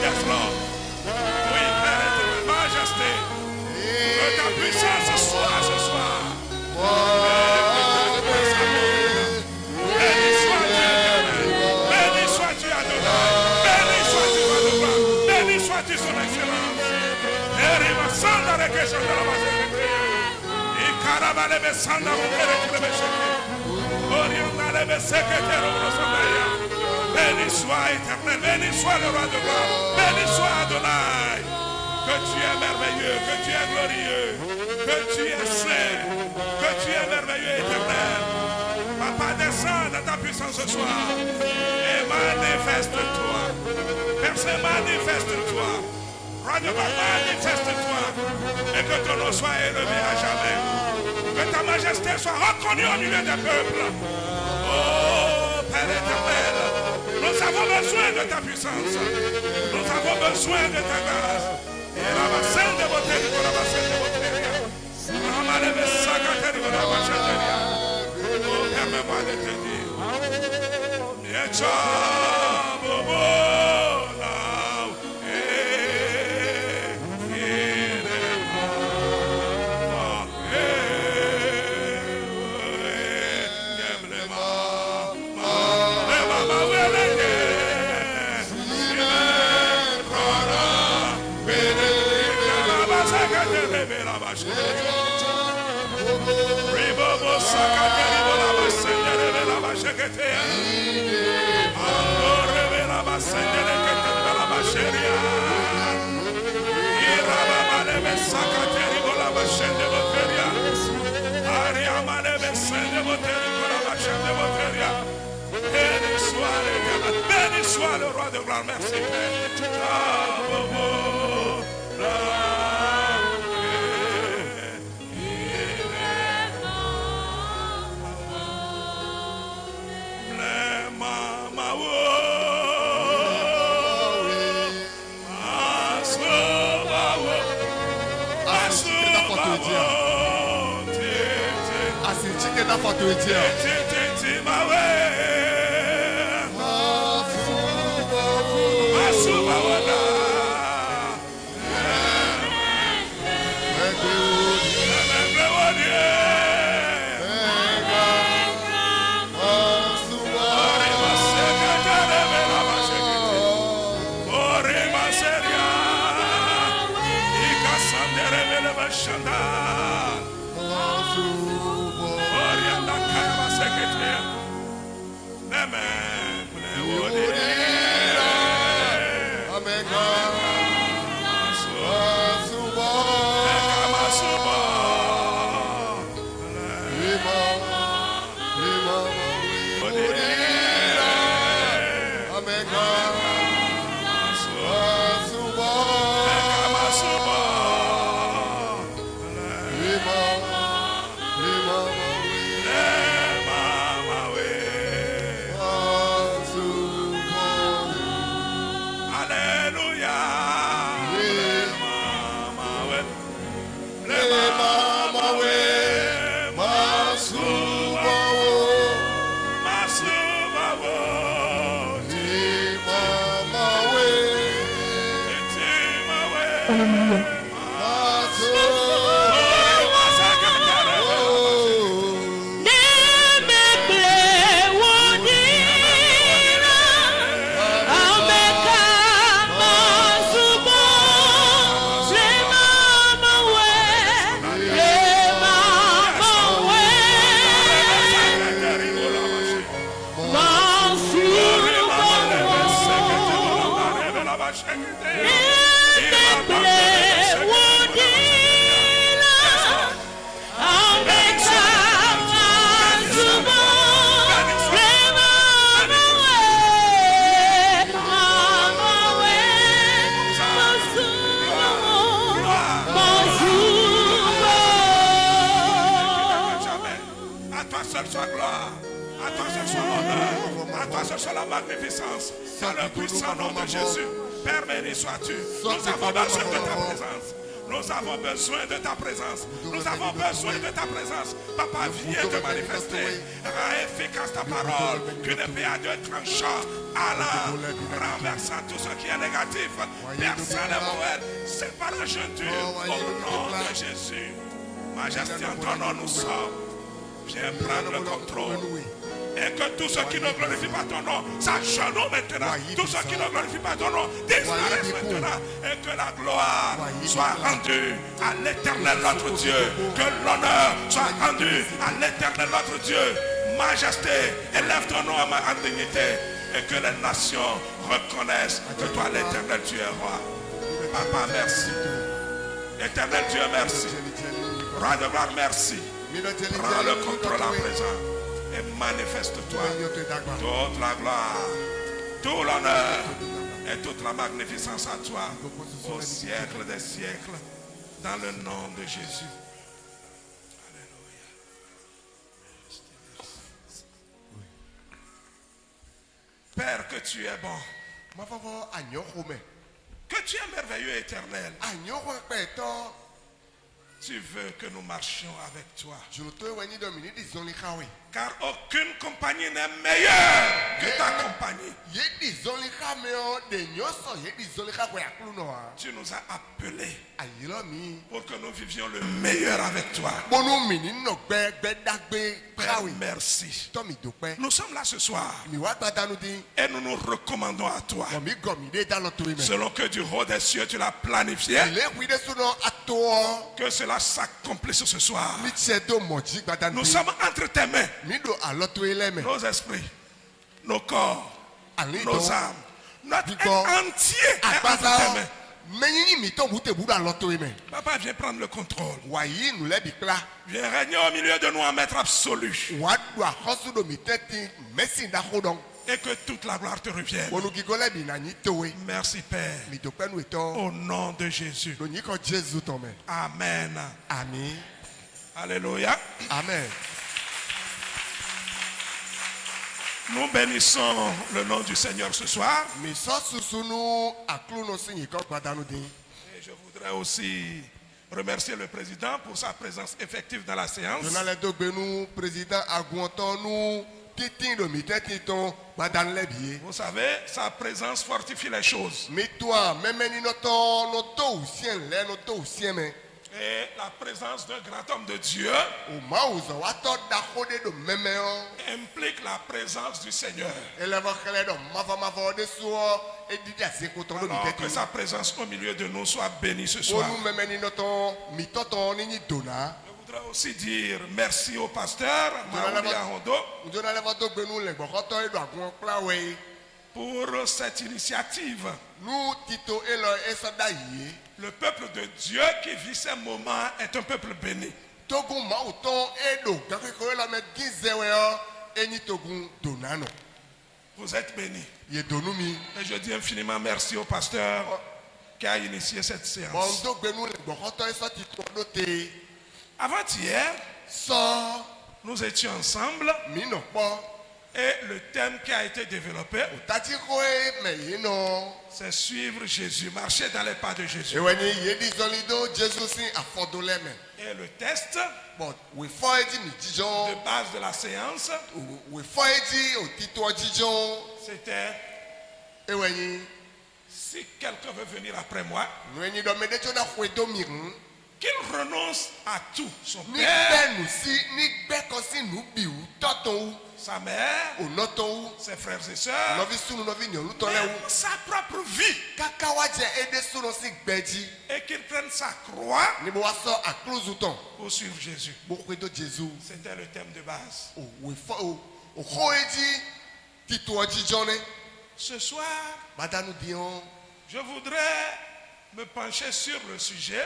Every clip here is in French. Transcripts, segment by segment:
Yes, Lord. Oui, Père, Majesté, que ta puissance soit ce soir. Béni sois-tu, Adonai. Béni sois-tu, Adonai. Béni sois-tu, son excellence. Béni soit éternel, béni soit le roi de gloire, béni soit Adonai. Que tu es merveilleux, que tu es glorieux, que tu es saint, que tu es merveilleux éternel. Papa, descends dans ta puissance ce soir et manifeste-toi. Personne, manifeste-toi. Roi de gloire, manifeste-toi. Et que ton nom soit élevé à jamais. Que ta majesté soit reconnue au milieu des peuples. Oh, Père éternel, nous avons besoin de ta puissance. Nous avons besoin de ta grâce. Et la bassine de beauté, la bassine de beauté. Oh, permets-moi de te dire. Mietcha, bobo, now. Béni soit le roi de gloire, merci Père. na foto etia. Magnificence, dans le puissant nom de Jésus. Père, béni sois-tu. Nous avons besoin de ta présence. Nous avons besoin de ta présence. Nous avons besoin de ta présence. Papa, viens te manifester. Rends efficace ta parole. Qu'une épée à deux tranchants, allant, renversant tout ce qui est négatif, perçant les mauvais, séparant Dieu au nom de Jésus. Majesté, en ton nom nous sommes. Viens prendre le contrôle. Et que tout ce qui ne glorifie pas ton nom s'agenouille maintenant. Tout ce qui ne glorifie pas ton nom disparaisse maintenant. Et que la gloire soit rendue à l'éternel notre Dieu. Que l'honneur soit rendu à l'éternel notre Dieu. Majesté, élève ton nom en dignité. Et que les nations reconnaissent que toi l'éternel Dieu est roi. Papa, merci. Éternel Dieu, merci. Roi de gloire, merci. Prends le contrôle à présent. Et manifeste-toi toute la gloire, tout l'honneur et toute la magnificence à toi au siècle des siècles, dans le nom de Jésus. Alléluia. Père, que tu es bon, que tu es merveilleux et éternel. Tu veux que nous marchions avec toi. Car aucune compagnie n'est meilleure que ta compagnie. Tu nous as appelés pour que nous vivions le meilleur avec toi. Père, merci. Nous sommes là ce soir et nous nous recommandons à toi. Selon que du haut des cieux tu l'as planifié, que cela s'accomplisse ce soir. Nous sommes entre tes mains. Nos esprits, nos corps, nos âmes, notre être entier est entre tes mains. Papa, viens prendre le contrôle. Viens régner au milieu de nous en maître absolu. Et que toute la gloire te revienne. Merci Père. Au nom de Jésus. Amen. Amen. Alléluia. Amen. Nous bénissons le nom du Seigneur ce soir. Et je voudrais aussi remercier le président pour sa présence effective dans la séance. président Vous savez, sa présence fortifie les choses. Et la présence d'un grand homme de Dieu implique la présence du Seigneur. Alors que sa présence au milieu de nous soit bénie ce soir. Je voudrais aussi dire merci au pasteur Maouli Ahondo pour cette initiative. Le peuple de Dieu qui vit ces moments est un peuple béni. Vous êtes bénis. Et je dis infiniment merci au pasteur qui a initié cette séance. Avant-hier, nous étions ensemble et le thème qui a été développé, c'est suivre Jésus, marcher dans les pas de Jésus. Et le test de base de la séance, c'était si quelqu'un veut venir après moi, qu'il renonce à tout, son père, sa mère, ses frères et sœurs, même sa propre vie, et qu'il prenne sa croix pour suivre Jésus. C'était le thème de base. Ce soir, je voudrais me pencher sur le sujet,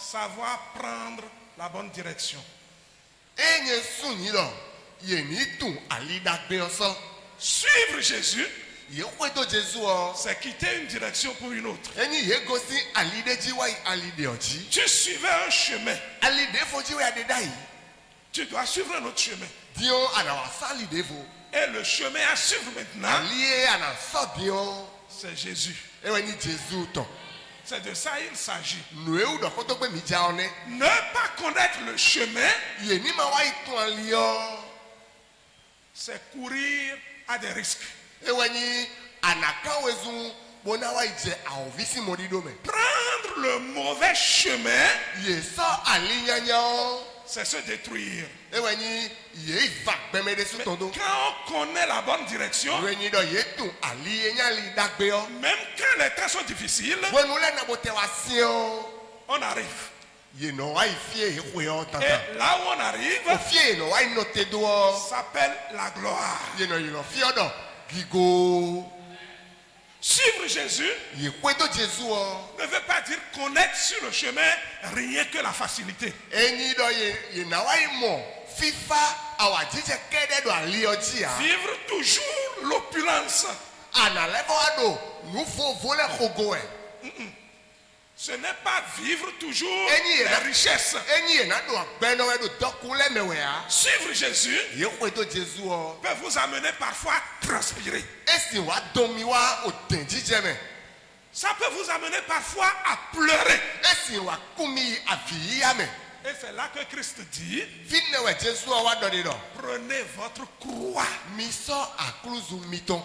savoir prendre la bonne direction. Suivre Jésus, c'est quitter une direction pour une autre. Tu suivais un chemin, tu dois suivre un autre chemin. Et le chemin à suivre maintenant, c'est Jésus. C'est de ça il s'agit. Ne pas connaître le chemin, c'est courir à des risques. Prendre le mauvais chemin, c'est se détruire. Mais quand on connaît la bonne direction, même quand les temps sont difficiles, on arrive. Et là où on arrive, s'appelle la gloire. Suivre Jésus ne veut pas dire connaître sur le chemin rien que la facilité. Vivre toujours l'opulence. Ce n'est pas vivre toujours la richesse. Suivre Jésus peut vous amener parfois à transpirer. Ça peut vous amener parfois à pleurer. Et c'est là que Christ dit, prenez votre croix.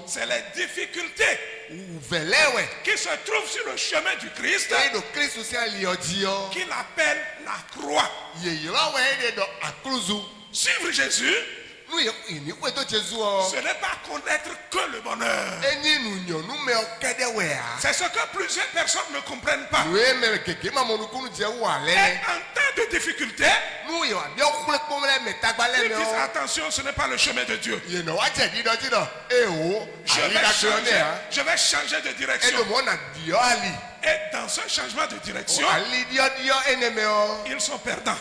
C'est les difficultés qui se trouvent sur le chemin du Christ qu'il appelle la croix. Suivre Jésus, ce n'est pas connaître que le bonheur. C'est ce que plusieurs personnes ne comprennent pas. Et en temps de difficulté, ils disent attention, ce n'est pas le chemin de Dieu. Je vais changer de direction. Et dans ce changement de direction, ils sont perdants.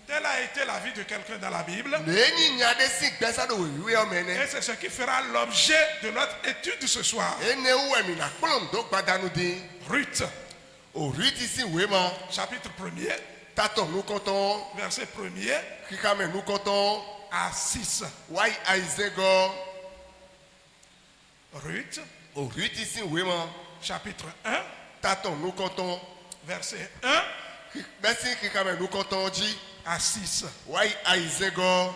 Telle a été la vie de quelqu'un dans la Bible. Et c'est ce qui fera l'objet de notre étude ce soir. Ruth. Chapitre 1er. Verset 1er à 6. Ruth. Chapitre 1. Taton nous comptons. verset 1 Merci qui quand même nous comptons dit. à 6. Ouais Aizego.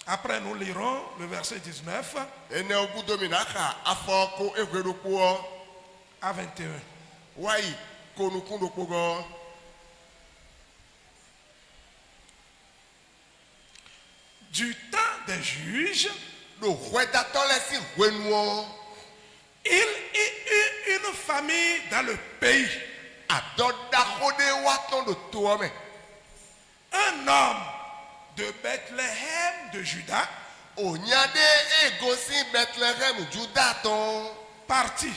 Après, nous lirons le verset 19 Et ne au bout de minaka afoko egwedopo. à 21. Ouais konukundo pogo. Du temps des juges, Le roi d'attend les renouant. il y eut une famille dans le pays. Adodakode waton de toi mais. Un homme de Bethléem de Juda Onyade egosi Bethlehem Judaton. partit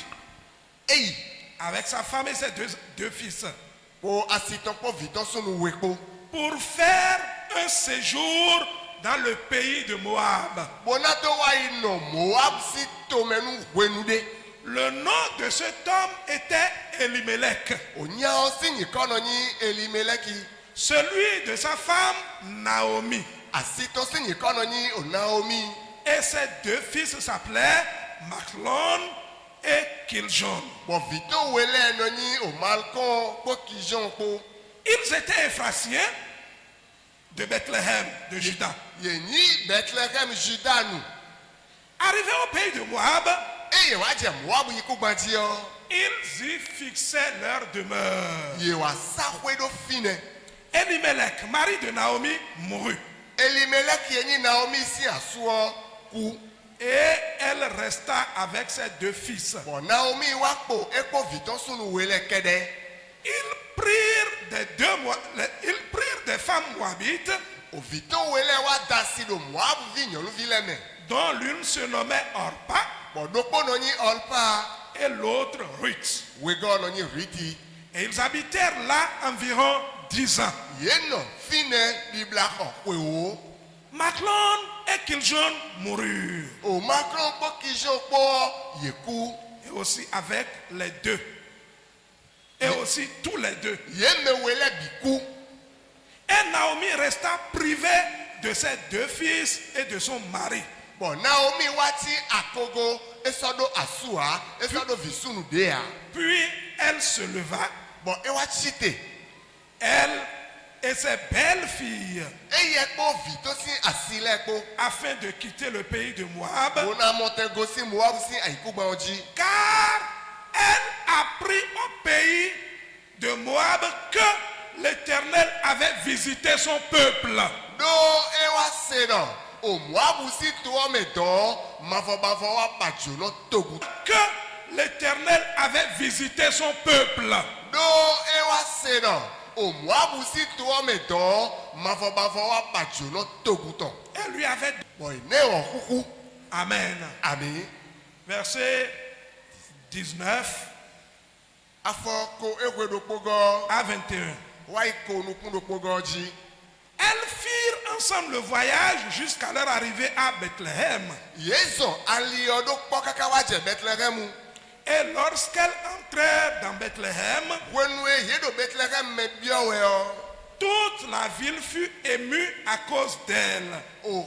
Hey. avec sa femme et ses deux fils Pour assistant pour viton son weko. pour faire un séjour dans le pays de Moab. Bonato wa ino Moab si tomenu wenude. Le nom de cet homme était Elimelech, Onya osinyi kononi Elimeleki. celui de sa femme Naomi. Asito sinyi kononi o Naomi. Et ses deux fils s'appelaient Machlon et Kiljon. Bon vito wele noni o Malcon po kijon po. Ils étaient Ephraciens de Bethléem de Juda. Yeni Bethlehem Judanu. Arrivés au pays de Moab, Eye wa je Moab yiku gbanti yo. ils y fixaient leur demeure. Ye wa sahwe do fine. Elimelech, mari de Naomi, mourut. Elimeleki yeni Naomi si asuo ku. Et elle resta avec ses deux fils. Bon Naomi wa po ekpo viton sunu wele kede. Ils prirent des femmes moabites, O viton wele wa dasi do Moab vinyo lu vileme. dont l'une se nommait Orpa Bon dopo noni Olpa. et l'autre Ruth. Wego noni Riti. Et ils habitèrent là environ 10 ans. Yeno fine bibla kwewo. Machlon et Kiljon moururent. O Macron po kijon po yeku. Et aussi avec les deux. Et aussi tous les deux. Yeme wele biku. Et Naomi resta privée de ses deux fils et de son mari. Bon Naomi wati akogo esodo asua esodo visunu dea. Puis elle se leva, Bon e wa chite. elle et ses belles filles, Eye po vito si asile po. afin de quitter le pays de Moab, Ona monte gosi Moab si aikuba oji. car elle apprit au pays de Moab que l'Éternel avait visité son peuple. Do e wa sedo. O Moab si to me do mavo wa bajono togu. Que l'Éternel avait visité son peuple. Do e wa sedo. O Moab si to me do mavo wa bajono togu ton. Elle lui avait... Boy ne o kuku. Amen. Ami. Verset 19 Afọ ko egwe do pogo. à 21. Wa iko nukun do pogo ji. Elles firent ensemble le voyage jusqu'à leur arrivée à Bethléem. Yezo aliodo pokaka waje Bethlehem. Et lorsqu'elles entrèrent dans Bethléem, Wenwe yedo Bethlehem me biowe o. toute la ville fut émue à cause d'elle. O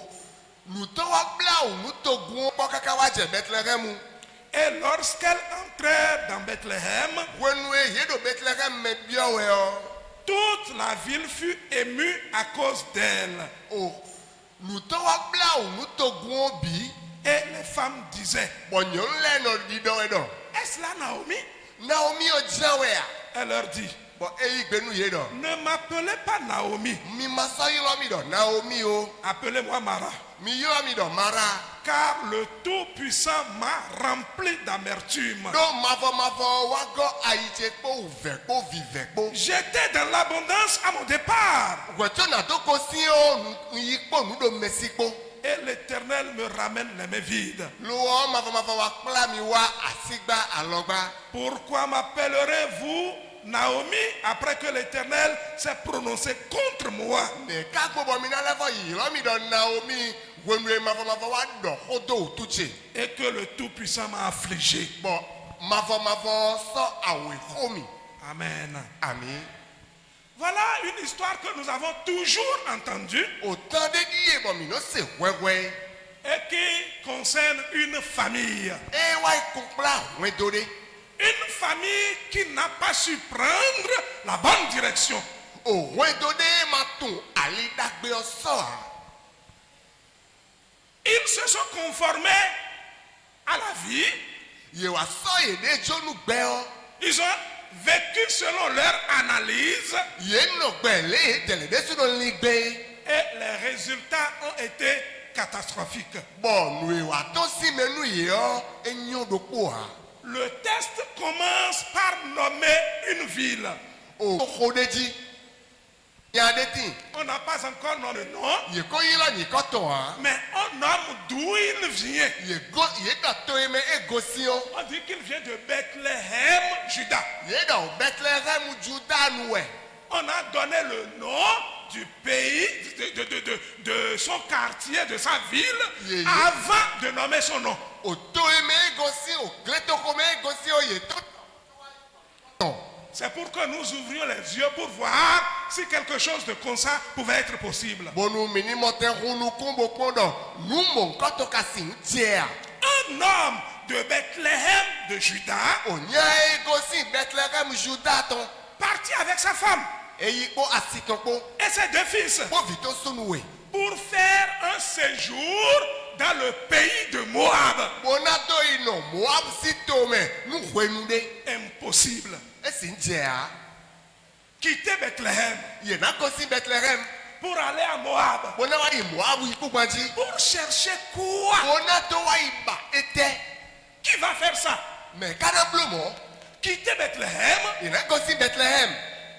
nuto wa bla o nuto gun pokaka waje Bethlehem. Et lorsqu'elles entrèrent dans Bethléem, Wenwe yedo Bethlehem me biowe o. toute la ville fut émue à cause d'elle. O nuto wa bla o nuto gun bi. Et les femmes disaient, Bonyon le no dido edo. est-ce là Naomi? Naomi o jawe a. Elle leur dit, Bon eyi gbenu yedo. ne m'appelez pas Naomi, Mi masayi lo mi do Naomi o. appelez-moi Mara. Mi yo mi do Mara. Car le Tout-Puissant m'a rempli d'amertume. Do mavo wago aiche po uve po vive po. J'étais dans l'abondance à mon départ. Weto na to ko si o yi po nu do mesi po. Et l'Éternel me ramène les mains vides. Lo o mavo wa kpla mi wa asigba alogba. Pourquoi m'appellerez-vous Naomi après que l'Éternel s'est prononcé contre moi? Ne ka gbobo mi na levo yi lo mi do Naomi wenwe mavo wa do hodo tuche. Et que le Tout-Puissant m'a affligé. Bon mavo so awe homi. Amen. Ami. Voilà une histoire que nous avons toujours entendue Autant de die bon mi no se wewe. et qui concerne une famille. Ewa ikumpla wedode. Une famille qui n'a pas su prendre la bonne direction. O wedode maton ali dagbe oso. Ils se sont conformés à la vie. Yewa so yede jonu gbe o. Ils ont vécu selon leur analyse. Yeno gbe le tele de suno ni gbe. Et les résultats ont été catastrophiques. Bon, nous avons si menu yo enyo do poa. Le test commence par nommer une ville. O khodeji. Ya deti. On n'a pas encore nommé le nom, Ye ko yila ni koto ha. mais on nomme d'où il vient. Ye da to eme egosio. On dit qu'il vient de Bethléem, Juda. Ye da o Bethlehem Juda noué. On a donné le nom du pays, de son quartier, de sa ville, Yeah. avant de nommer son nom. O to eme egosio, o gleto kome egosio ye to. Non. C'est pour que nous ouvrions les yeux pour voir si quelque chose de comme ça pouvait être possible. Bonu mini moten runu kombo kondo. Nou mon koto kasin tiers. Un homme de Bethléem, de Juda, O nya egosi Bethlehem Juda ton. parti avec sa femme Eyi ko asitonpo. et ses deux fils Po vito sunoué. pour faire un séjour dans le pays de Moab. Bonato ino Moab si tome nou hwenude. Impossible. Esi njea. Quitter Bethléem Ye na kosi Bethlehem. pour aller à Moab. Bona wa yi Moab yiku gbanji. Pour chercher quoi? Bonato wa iba ete. Qui va faire ça? Mais kana blomo. Quitter Bethléem Ye na kosi Bethlehem.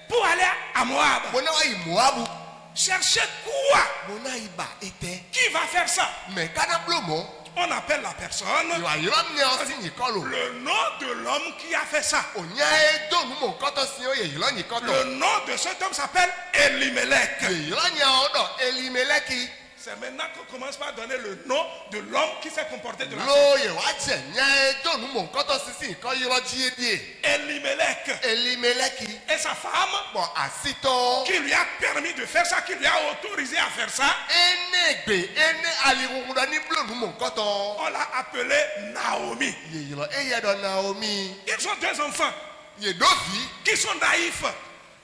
pour aller à Moab. Bona wa yi Moab. Chercher quoi? Bona iba ete. Qui va faire ça? Mais kana blomo. On appelle la personne Yo ayom ne osi ni kolo. le nom de l'homme qui a fait ça. Onya edo nou mon koto si o ye yilo ni koto. Le nom de cet homme s'appelle Elimelech. Ye yilo nya odo Elimeleki. C'est maintenant qu'on commence par donner le nom de l'homme qui s'est comporté de la sorte. Lo ye wa je nya edo nou mon koto sisi ko yilo jiedie. Elimelech Elimeleki. et sa femme Bon asito. qui lui a permis de faire ça, qui lui a autorisé à faire ça, Enegbe ene aliwuda ni blo nou mon koto. on l'a appelé Naomi. Ye yilo eye do Naomi. Ils ont deux enfants Ye do fi qui sont naïfs,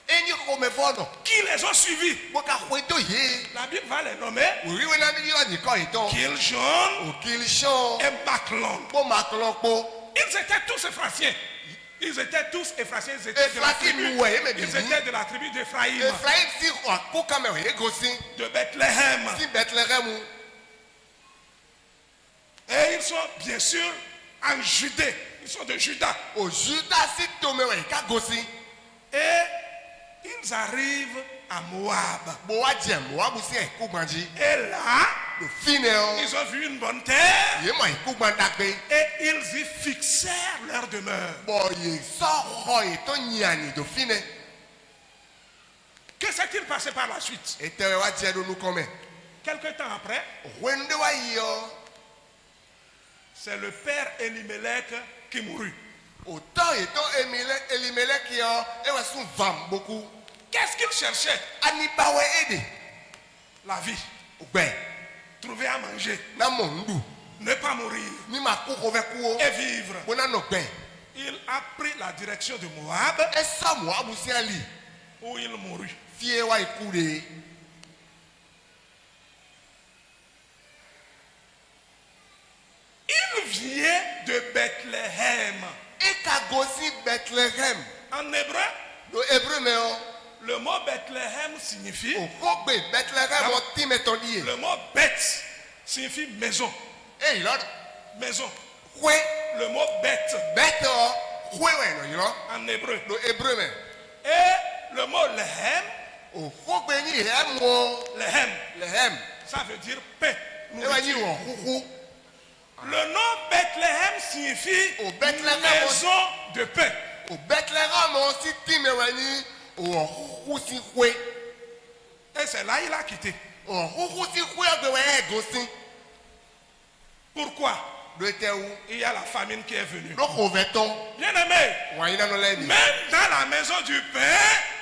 enyi ko me fono. qui les ont suivis. Boka hweto ye. La Bible va les nommer Uriwe na ni yilo ni ko ito. Kiljon O kilshon. et Maclon. Bo maklonpo. Ils étaient tous Ephraciens. Ils étaient tous Ephraciens. Ils étaient de la Ephraim tribu, ouais, mais ils bibi. étaient de la tribu d'Ephraïm, Ephraim si ko kame o ye gosi. de Bethléem. Si Bethlehem. Et ils sont bien sûr en Judée. Ils sont de Juda. O Juda si tome o ye ka gosi. Et ils arrivent à Moab. Bo wa je Moab si e ku gbanji. Et là, Do fine o. ils ont vu une bonne terre Ye mo e ku gbandagbe. et ils y fixèrent leur demeure. Bo ye so ho e to nyani do fine. Que s'est-il passé par la suite? E te wa je do nu kome. Quelque temps après, Wende wa yo. c'est le père Elimelech qui mourut. O to e to Elimelek yo e wa sun vam beaucoup. Qu'est-ce qu'il cherchait? Ani ba we ede. La vie. Ogbe. Trouver à manger. Na mo ndu. Ne pas mourir. Ni ma ku ko ve ku o. Et vivre. Bona no gbe. Il a pris la direction de Moab E so Moab si ali. où il mourut. Fie wa ikure. Il vient de Bethléem. E ka gosi Bethlehem. En hébreu, Do hébreu me o. le mot Bethléem signifie, O ko gbe Bethlehem o ti metodie. le mot Beth signifie maison. E ilo Maison. kwe Le mot Beth bet o kwe we no ilo. en hébreu. Do hébreu me. Et le mot Lehem, O ko gbe ni hem o. Lehem, Lehem. ça veut dire paix. E wa ni nourriture. o kuku. Le nom Bethléem signifie Au Bethléem, maison de paix. O Bethlehem o si ti me wa ni o kuku si kwe. Et c'est là il a quitté. O kuku si kwe gbe we e gosi. Pourquoi? Do te wu. Il y a la famine qui est venue. Do ko veton. Bien aimé, Wa ina no le ni. même dans la maison du pain,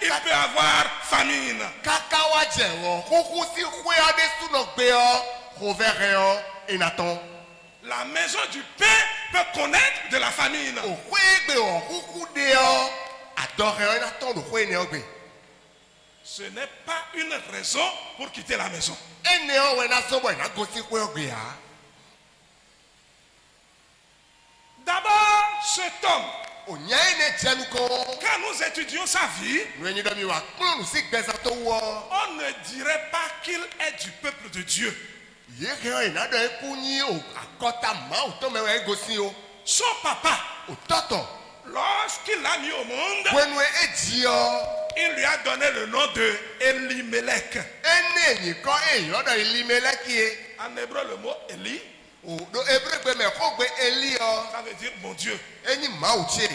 il peut avoir famine. Kaka wa je o kuku si kwe ade su no gbe o. Ko vere o inaton. la maison du pain peut connaître de la famine. Òhwégbe òhúhú dé ọ. Àdọ̀rẹ́ ọ nàtọ̀ òhwé ni ọgbẹ́. Ce n'est pas une raison pour quitter la maison. Ẹni ọ̀wẹ́ náà sọ̀bọ̀ ìná gòsì pé ọgbẹ́ yá. D'abord, cet homme, Ònyá ẹni jẹnu kọ́. quand nous étudions sa vie, Nu ẹni dọ́mi wà kúlónù sí gbẹ̀sà tó wọ́. on ne dirait pas qu'il est du peuple de Dieu. Yéhe ọ ìnádọ̀ ẹkú ní àkọ́tà máa ò tó mẹ́wàá ẹgòsì o. Son papa, Òtọ́tọ̀. lorsqu'il l'a mis au monde, Wẹ́nu ẹ̀jì ọ. il lui a donné le nom de Elimelech. Ẹni ẹ̀yìn kọ́ èyí ọ̀dọ̀ Elimeleki. En hébreu, le mot Eli, Òdo ebrégbé mẹ́kọ́ gbé Eli ọ. ça veut dire mon Dieu. Ẹ̀yìn máa ò tse.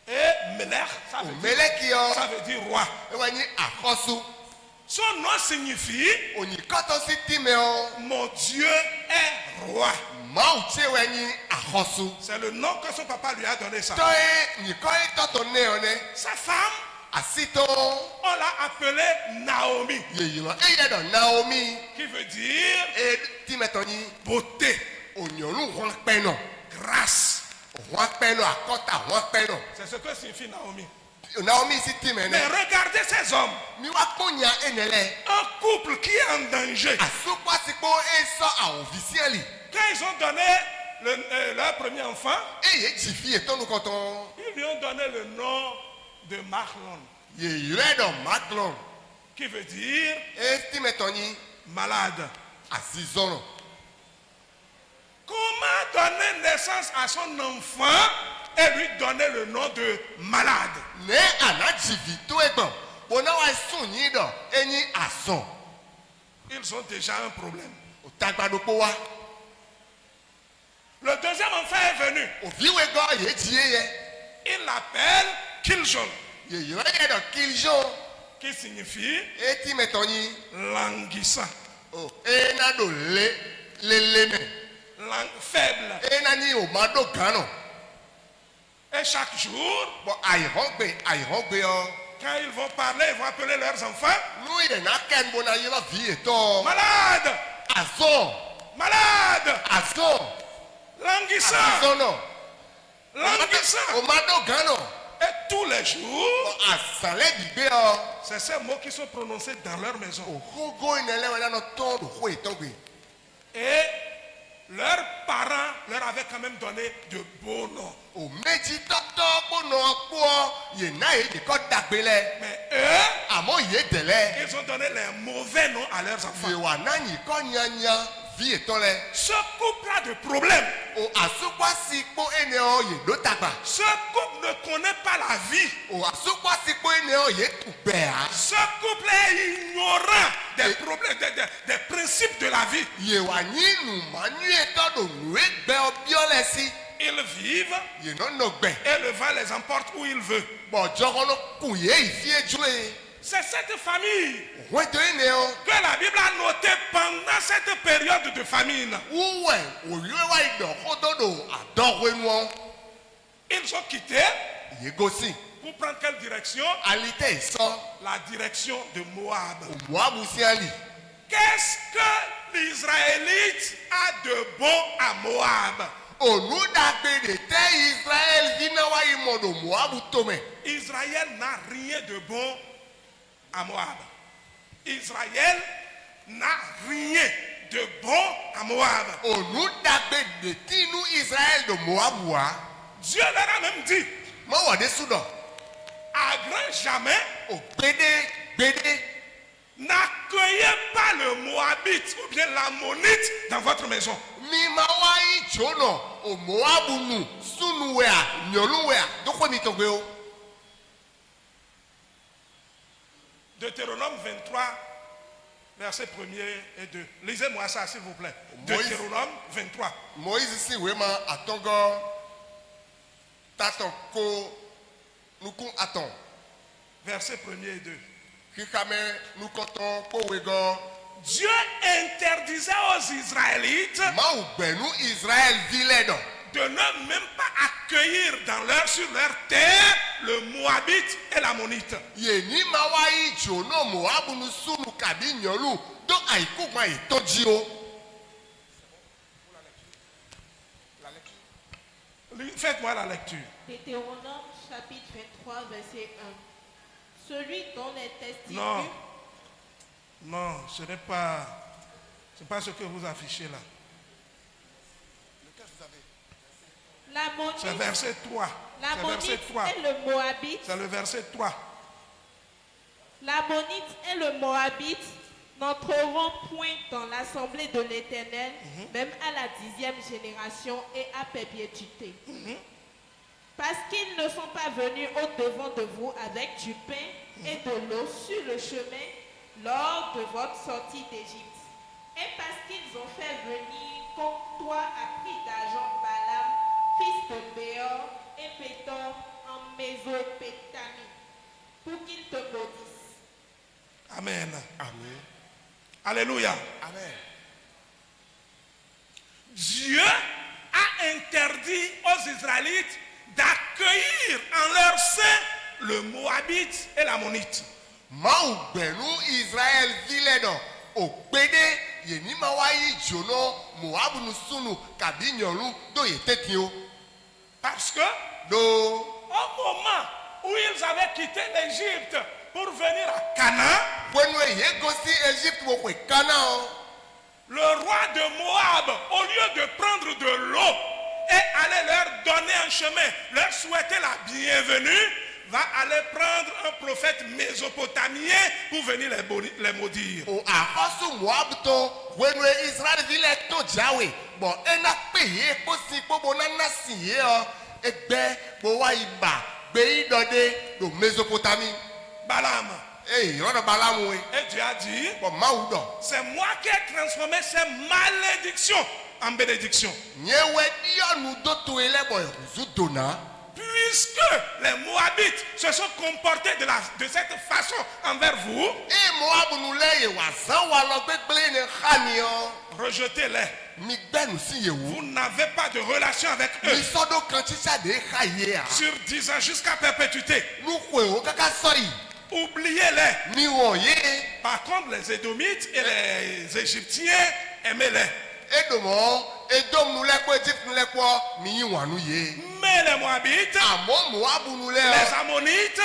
Et Melech, ça veut dire, Òmẹ́lẹ́kì ọ. ça veut dire roi. Ẹ̀wọ̀n ẹ̀yìn àkọ́sù. Son nom signifie Ònyìkọ́tọ̀ sí tìmẹ̀ ọ. mon Dieu est roi. Máa ò tse wẹ̀ ẹ̀yìn àkọ́sù. C'est le nom que son papa lui a donné ça. Tọ́ ẹ nyìkọ́ ẹ tọ́tọ̀ ní ọ nẹ. Sa femme, Àsìtọ́ on l'a appelée Naomi, yèyí lọ. Ẹ̀yẹ dọ̀ Naomi. qui veut dire Ẹ tìmẹ̀tọ̀ yín. beauté, Ònyọ̀lù wọn pẹ́ nọ. grâce. Wọn pẹ́ nọ àkọ́tà wọn pẹ́ nọ. C'est ce que signifie Naomi. Naomi sì tìmẹ̀ Mais nẹ. regardez ces hommes, Mi wá kpónya ẹnẹlẹ. un couple qui est en danger. Àsopọ̀sípò ẹ sọ àwọn òfìsíẹ̀lì. Quand ils ont donné leur premier enfant, Eye jìfi ètònú kọ̀tàn. ils lui ont donné le nom de Mahlon, Yèyí rẹ̀ dọ̀ Maglon. qui veut dire Ẹ tìmẹ̀tọ̀ yín. malade. Àzizọ́nà. Comment donner naissance à son enfant et lui donner le nom de malade? Ní àná jìfi tó ẹgbọ̀n. Bọ̀nà wa sùn yín dọ̀ ẹyin àsàn. Ils ont déjà un problème. Òtagbadopọ̀ wa. Le deuxième enfant est venu. Òfìwé gọ́ yé jìé yẹ. Il l'appelle Kiljon, Yèyí rẹ̀ yẹ dọ̀ Kiljon. qui signifie Ẹ tìmẹ̀tọ̀ yín. languissant, Ẹ náà dò lélémẹ̀. faible. Ẹ náà ní òmàdó gánà. Et chaque jour, Bọ̀ àyìnbó ọ. quand ils vont parler, ils vont appeler leurs enfants Nu yẹ náà kẹ́ ń bọ̀ náà yẹ lọ fi ètò. malade, Àzọ̀. malade, Àzọ̀. languissant, Àzọ̀nà. languissant. Òmàdó gánà. Et tous les jours, Àsàlẹ̀ dìgbé ọ. c'est ces mots qui sont prononcés dans leur maison. Òhógó ìnẹ̀lẹ̀ wọn náà tọ́ òhó ìtọ́gbé. Et leurs parents leur avaient quand même donné de beaux noms. Òméjì tọ́tọ́ gbóná kpọ́ yè náà yé dìkọ́ dàgbé lẹ̀. Mais eux, Àmọ́ yé dẹ̀lẹ̀. ils ont donné les mauvais noms à leurs enfants. Yèwà náà yìí kọ́ nyanya fi ètò lẹ̀. Ce couple a de problèmes. O àsopọ̀sí kpó ẹnẹ ọ yè dó tàgbà. Ce couple ne connaît pas la vie. O àsopọ̀sí kpó ẹnẹ ọ yè tùgbẹ̀ á. Ce couple est ignorant des problèmes, des principes de la vie. Yèwà yín nù má nyú ètò dò nù égbẹ́ ọ bíọ́ lẹ̀ sí. Ils vivent Yè nọ nọ gbẹ̀. et le vent les emporte où il veut. Bọ̀jọ́ kọ́nọ́ kù yé ìfíé jú ẹ. C'est cette famille Òhun ètò ẹnẹ ọ. que la Bible a notée pendant cette période de famine. Wúwẹ̀ òyìnbó wa ìdọ̀ kótódò àdọ́wénu ọ. Ils ont quitté Yè gosi. pour prendre quelle direction? Alité sọ. La direction de Moab. Moabu siali. Qu'est-ce que l'Israélite a de bon à Moab? Olùdàgbèrè tẹ Israël dínàwá ìmọ̀dọ̀ Moabu tómẹ̀. Israël n'a rien de bon à Moab. Israël n'a rien de bon à Moab. Olùdàgbèrè tínú Israël dò Moabu wá. Dieu leur a même dit, Mọ̀wọ̀dé súdọ̀. à grand jamais, Ò gbédé. n'accueillez pas le Moabite ou bien l'Ammonite dans votre maison. Mi ma wá ìjọ́nà ò Moabu nù súnuwẹ̀à nyọ̀lúwẹ̀à dókòó mi tọ̀gbẹ́ o. Deutéronome 23, versets 1er et 2. Lisez-moi ça, s'il vous plaît. Moïse. Deutéronome 23. Moïse sì wé ma àtọ́gọ́ tátọ̀ kó nukú àtọ̀. Versets 1er et 2. Kíkàmẹ́ nukọ́tọ̀ kówé gọ́. Dieu interdisait aux Israélites Máa ò gbẹ̀nú Israël vilẹ̀ dọ̀. de ne même pas accueillir sur leur terre le Moabite et l'Ammonite. Yèní máa wá ìjọ́nà Moabu nù súnu kàbí nyọ̀lú dó àìkú ma ìtọ́jú o. Faites-moi la lecture. Deutéronome chapitre 23, verset 1. Celui dont les testicules... Non. Non, ce n'est pas... C'est pas ce que vous affichez là. L'ammonite, C'est verset 3. C'est verset 3. et le moabite. C'est le verset 3. L'ammonite et le moabite n'entreront point dans l'assemblée de l'Éternel, même à la 10e génération et à perpétuité. Parce qu'ils ne sont pas venus au-devant de vous avec du pain et de l'eau sur le chemin lors de votre sortie d'Égypte. Et parce qu'ils ont fait venir contre toi à prix d'argent Balaam, fils de Béor, et Pétor en Mésopotamie, pour qu'ils te maudissent. Amen. Amen. Alléluia. Amen. Dieu a interdit aux Israélites d'accueillir en leur sein le Moabite et l'Ammonite. Mau benu Israël viledo o gbede ye ni ma wa yi jono Moab nu sunu kabi nyolu do ye tetio. Parce que Do au moment où ils avaient quitté l'Égypte pour venir à Canaan, wenu ye gosi Egypte wo kwe kana o. le roi de Moab, au lieu de prendre de l'eau et aller leur donner un chemin, leur souhaiter la bienvenue, va aller prendre un prophète mésopotamien pour venir les maudire. O akosu Moab to wenu Israël vile to jawe. Bon ena pe ye ko si po bonana si ye o egbe bo wa iba be idode do Mésopotamie. Balaam. Eh rodo Balaam we. Et Dieu a dit, Bon mau do. c'est moi qui ai transformé ces malédictions en bénédictions. Nyewe dionu do to ele bo zudona. Puisque les Moabites se sont comportés de cette façon envers vous, E Moab nu le ye wa zan wa lo gbegble ne khani o. rejetez-les. Mi gbe nu si ye wo. Vous n'avez pas de relation avec Mi eux. sodo kan chicha de khaye a. Sur 10 ans jusqu'à perpétuité. Nu kwe o kaka soyi. Oubliez-les. Mi wo ye. Par contre, les Édomites et les Égyptiens, aimez-les. Edomo, Edom nu le ko Egypt nu le ko mi yi wa nu ye. Mais les Moabites, Amo Moab nu le les o. Ammonites,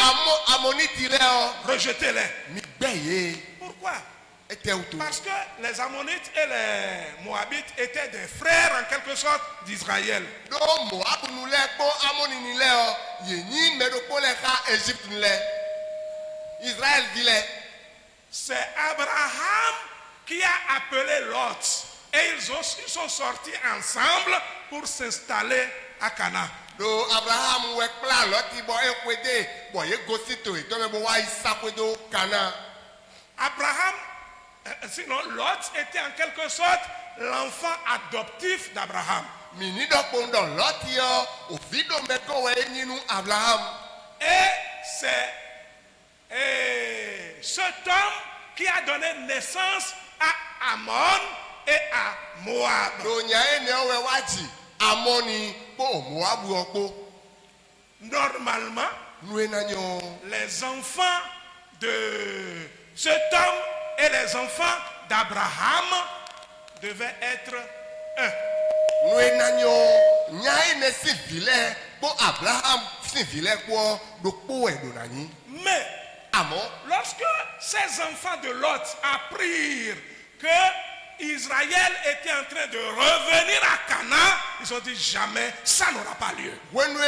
Ammonite le o. rejetez-les. Mi gbe ye. Pourquoi? Ete uto. Parce que les Ammonites et les Moabites étaient des frères en quelque sorte d'Israël. Do Moab nu le ko Ammoni ni le o. Ye ni me do ko le ka Egypt nu le. Israël vile. C'est Abraham qui a appelé Lot. Et ils sont sortis ensemble pour s'installer à Canaan. Do Abraham we kpla loti bo ekwede bo ye gosi to e to me bo wa isakwedo kana. Abraham, sinon Lot était en quelque sorte l'enfant adoptif d'Abraham. Mini do pondo loti yo o vido me ko we nyinu Abraham. Et c'est cet homme qui a donné naissance à Ammon et à Moab. Do nya ene we waji Amoni po Moab okpo. Normalement, Nu enanyo. les enfants de cet homme et les enfants d'Abraham devaient être un. Nu enanyo nya ene si vile po Abraham si vile ko do po e do nani. Mais Amo lorsque ces enfants de Lot apprirent que Israël était en train de revenir à Canaan, ils ont dit jamais, ça n'aura pas lieu. wenwe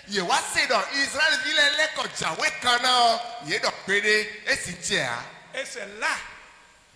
ye wa se do Israël vile le ko jawe kana ye do pede esitia. Et c'est là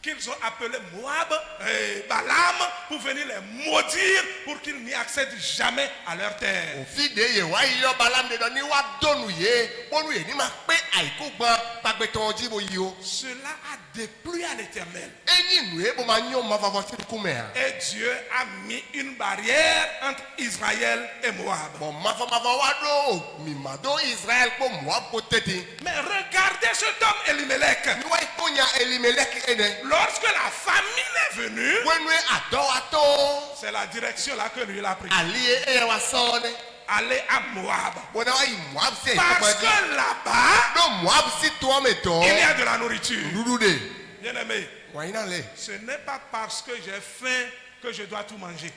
qu'ils ont appelé Moab et Balaam pour venir les maudire pour qu'ils n'y accèdent jamais à leur terre. Ofide ye wa yo Balaam de do ni wa donu ye bonu ye ni ma pe aiku gban pagbeton jibo yo. Cela a déplu à l'Éternel. Eni nu e bo ma nyo ma vavo ti kume a. Et Dieu a mis une barrière entre Israël et Moab. Bon ma va wa do mi ma do Israël ko Moab ko tete. Mais regardez cet homme Elimelech. Ni wa ikonya Elimelech ene. Lorsque la famine est venue, Wenwe ado ato c'est la direction là que lui il a pris. ali e wa sone. Aller à Moab. Bona wa i Moab se Parce que là-bas, do Moab si to me to. il y a de la nourriture. Dudude. Bien aimé, Wa ina le. ce n'est pas parce que j'ai faim que je dois tout manger.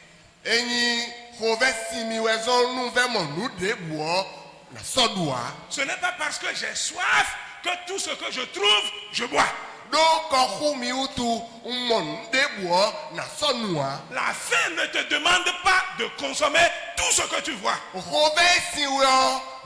Enyi hove simi wezo nu ve mo nu de buo na sodua. Ce n'est pas parce que j'ai soif que tout ce que je trouve, je bois. Do ko humi utu mon de buo na sonua. La faim ne te demande pas de consommer tout ce que tu vois. Hove si wo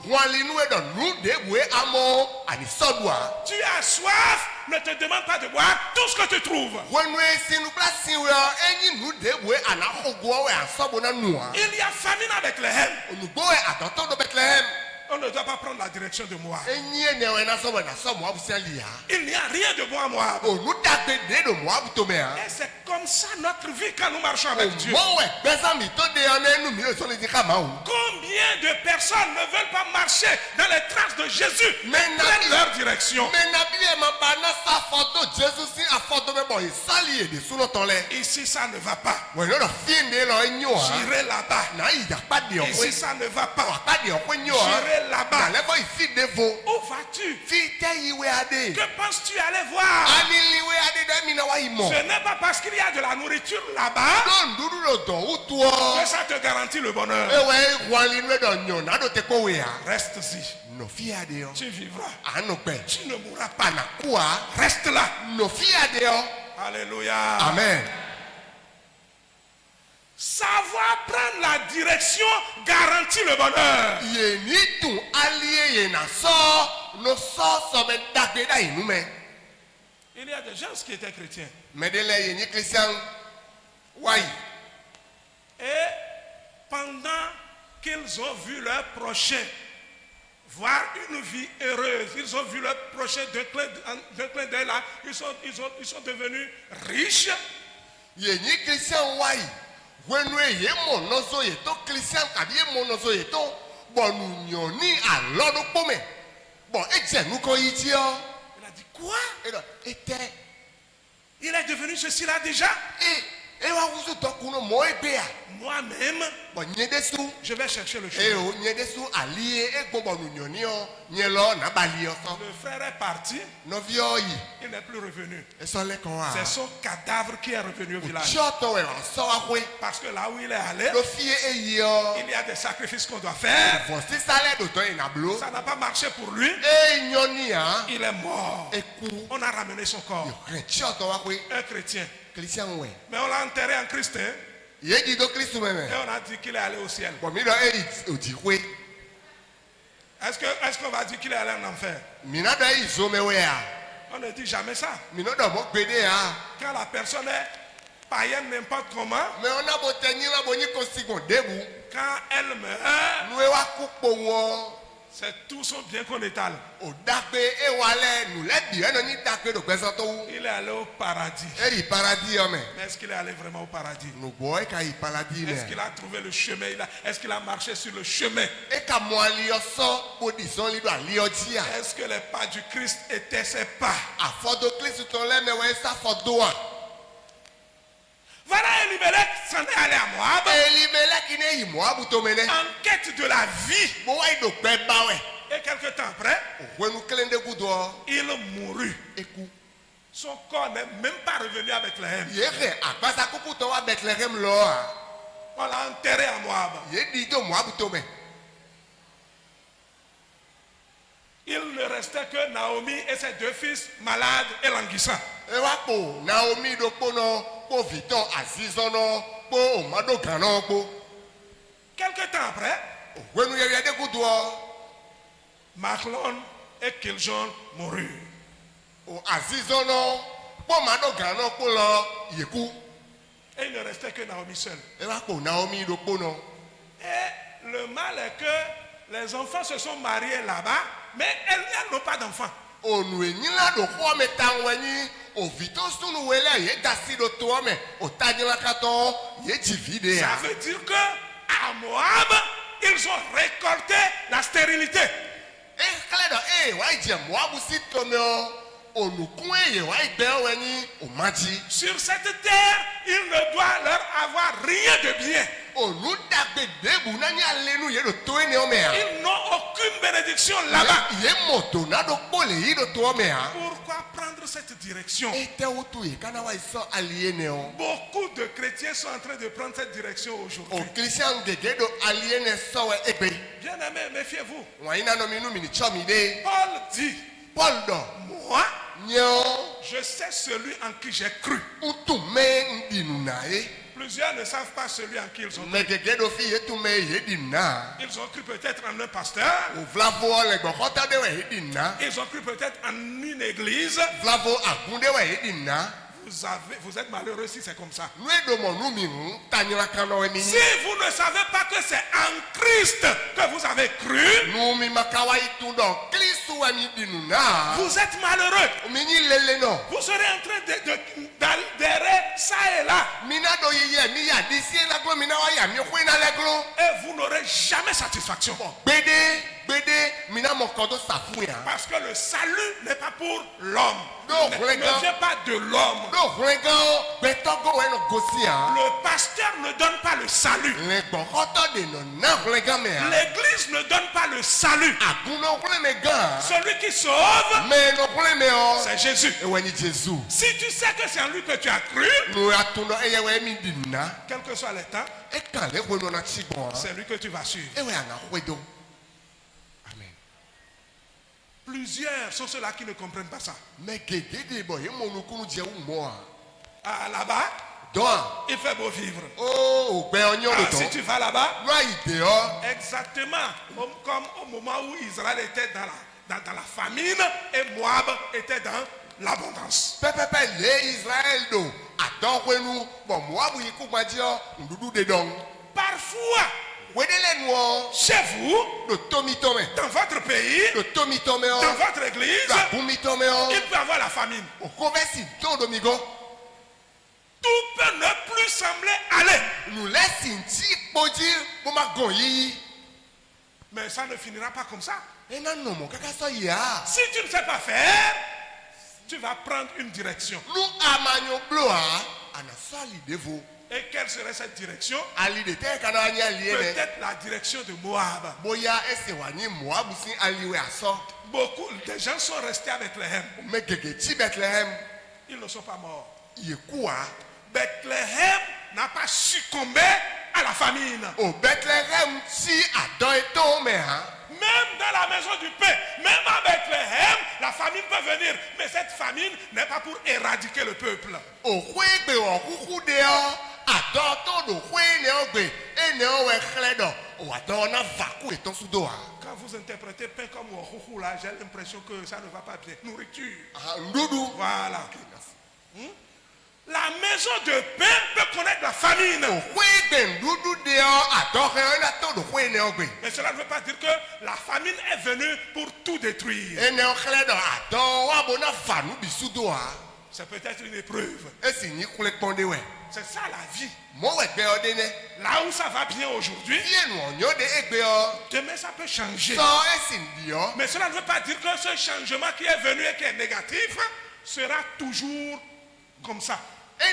wanlinu e do nu de bue amo ani sodua. Tu as soif, ne te demande pas de boire tout ce que tu trouves. Wenu si nu bla si wo enyi nu de bue ana hogo we asobo na nua. Il y a famine à Bethléem. Onugbo e atoto do Bethlehem. On ne doit pas prendre la direction de Moab. Enyi ne we na sobo na somo abusialia. Il n'y a rien de bon à Moab. Onu dagbe de do Moab to me a. Et c'est comme ça notre vie quand nous marchons avec Dieu. Mo we beza mi to de ona enu mi o so le di kama o. Combien de personnes ne veulent pas marcher dans les traces de Jésus, Mais prennent leur direction. Me na bi e ma ba na sa foto Jesus si afoto me bo isali e de suno ton le. Ici, ça ne va pas. We no do fin de lo enyo a. J'irai là-bas. Na i ja pa de o Ici, ça ne va pas. pa de o enyo a. J'irai Na là-bas. le bo isi de vo. Où vas-tu? Fi te iwe ade. Que penses-tu aller voir? Ani liwe ade de mi na wa imo. Ce n'est pas parce qu'il y a de la nourriture là-bas Don duru lo don utu o. que ça te garantit le bonheur. Ewe wanli nu do nyo na do te ko we a. Reste-y. No fi ade o. Tu vivras. Anu pe. Tu ne mourras pas. Ana kuwa. Reste là. No fi ade o. Alléluia. Amen. Savoir prendre la direction garantit le bonheur. Ye ni tun alie ye na so no so me dagbe da inu me. Il y a des gens qui étaient chrétiens. Medele ye ni Christian why? Et pendant qu'ils ont vu leur prochain voir une vie heureuse, ils ont vu leur prochain d'un clin d'œil là, ils sont devenus riches. Ye ni Christian why? Wenu ye mo no so ye to Christian kabi ye mo no so ye to bonu nyoni alodo pome. Bon eje nu ko yi ti o. Il a dit quoi? Ete Il est devenu ceci là déjà. e wa wusu to kuno mo ebe a. Moi-même, Bon nye desu je vais chercher le e chemin. o nye desu alie e gbo bonu nyoni o nye lo na bali o so. Le frère est parti, No vi o yi il n'est plus revenu. e so le kon wa. C'est son cadavre qui est revenu au village. Choto we wa so wa kwe. Parce que là où il est allé, Lo fie e yi o. il y a des sacrifices qu'on doit faire. Voici ça l'aide au temps na blo. Ça n'a pas marché pour lui. E nyoni a Il est mort. e ku On a ramené son corps. yo choto wa kwe. Un chrétien. Christian we. Mais on l'a enterré en Christ. Hein, Ye di do Christ me me. et on a dit qu'il est allé au ciel. Bon mi do e o di kwe. Est-ce qu'on va dire qu'il est allé en enfer? Mi na do e zo me we a. On ne dit jamais ça. Mi no do mo gbede a. Quand la personne est païenne n'importe comment, Me ona bo tenyi la bo ni ko sigon debu. quand elle meurt, Nu e wa ku po won. c'est tout son bien qu'on étale. O dagbe e wa le nu le bi e no ni dagbe do gbeso to wu. Il est allé au paradis. E ri paradis o me. Mais est-ce qu'il est allé vraiment au paradis? Nu bo e ka i paradis Est-ce qu'il me. a trouvé le chemin? Est-ce qu'il a marché sur le chemin? E ka mo ali o so bo di son li do ali o ji a. Est-ce que les pas du Christ étaient ses pas? Afodo Christ to le me we sa fodo a. Voilà, Elimelech s'en est allé à Moab Elimelech ne yi Moab to mene. en quête de la vie. Bo wa do pe ba we. Et quelque temps après, Wenu klende gudo il mourut. eku. Son corps n'est même pas revenu à Bethléem. Ye re agbasa kuku to wa Bethlehem lo a. On l'a enterré à Moab. Ye di do Moab to me. Il ne restait que Naomi et ses deux fils malades et languissants. E wa po Naomi do po no po Viton Azizon no po Omado Ganon po. Quelque temps après, Wenu ye de gudo Machlon et Kiljon moururent. o Azizon no po Omado Ganon po lo yeku. Et il ne restait que Naomi seule. E wa po Naomi do po no. Et le mal est que les enfants se sont mariés là-bas, mais elles n'ont pas d'enfants. Onu enyila do ho me tanwenyi o Viton sunu wele ye dasi do to me o tanyila kato ye jivide Ça ya. veut dire que à Moab, ils ont récolté la stérilité. E kale do wa je Moab si to me onu kun ye wa igbe wenyi o maji. Sur cette terre, il ne doit leur avoir rien de bien. Onu dagbe debu na ni alenu ye do to ene o me a. Ils n'ont aucune bénédiction là-bas. Ye moto na do pole yi do to me a. Pourquoi prendre prendre cette direction. Beaucoup de chrétiens sont en train de prendre cette direction aujourd'hui. Bien-aimés, méfiez-vous. Paul dit, moi, je sais celui en qui j'ai cru. Plusieurs ne savent pas celui en qui ils ont cru. Ils ont cru peut-être en un pasteur. Ils ont cru peut-être en une église. Vous êtes malheureux si c'est comme ça. Si vous ne savez pas que c'est en Christ que vous avez cru, vous êtes malheureux. Vous serez en train d'errer ça et là. Et vous n'aurez jamais satisfaction. Parce que le salut n'est pas pour l'homme. Ne vient pas de l'homme. Le pasteur ne donne pas le salut. L'église ne donne pas le salut. Celui qui sauve, c'est Jésus. Si tu sais que c'est en lui que tu as cru, quel que soit le temps, c'est lui que tu vas suivre. Plusieurs sont ceux-là qui ne comprennent pas ça. Ah, là-bas, il fait beau vivre. Si tu vas là-bas, exactement comme au moment où Israël était dans la famine et Moab était dans l'abondance. Parfois, chez vous, dans votre pays, dans votre église, il peut y avoir la famine. Tout peut ne plus sembler aller. Mais ça ne finira pas comme ça. Si tu ne sais pas faire, tu vas prendre une direction. Et quelle serait cette direction? Peut-être la direction de Moab. Beaucoup de gens sont restés à Bethléem. Ils ne sont pas morts. Bethléem n'a pas succombé à la famine. Même dans la maison du pain, même à Bethléem, la famine peut venir. Mais cette famine n'est pas pour éradiquer le peuple. Quand vous interprétez pain comme Ouahouhou, là, j'ai l'impression que ça ne va pas bien. Nourriture. Voilà. La maison de pain peut connaître la famine. Mais cela ne veut pas dire que la famine est venue pour tout détruire. C'est peut-être une épreuve. C'est ça la vie. Là où ça va bien aujourd'hui, demain ça peut changer. Mais cela ne veut pas dire que ce changement qui est venu et qui est négatif sera toujours comme ça. À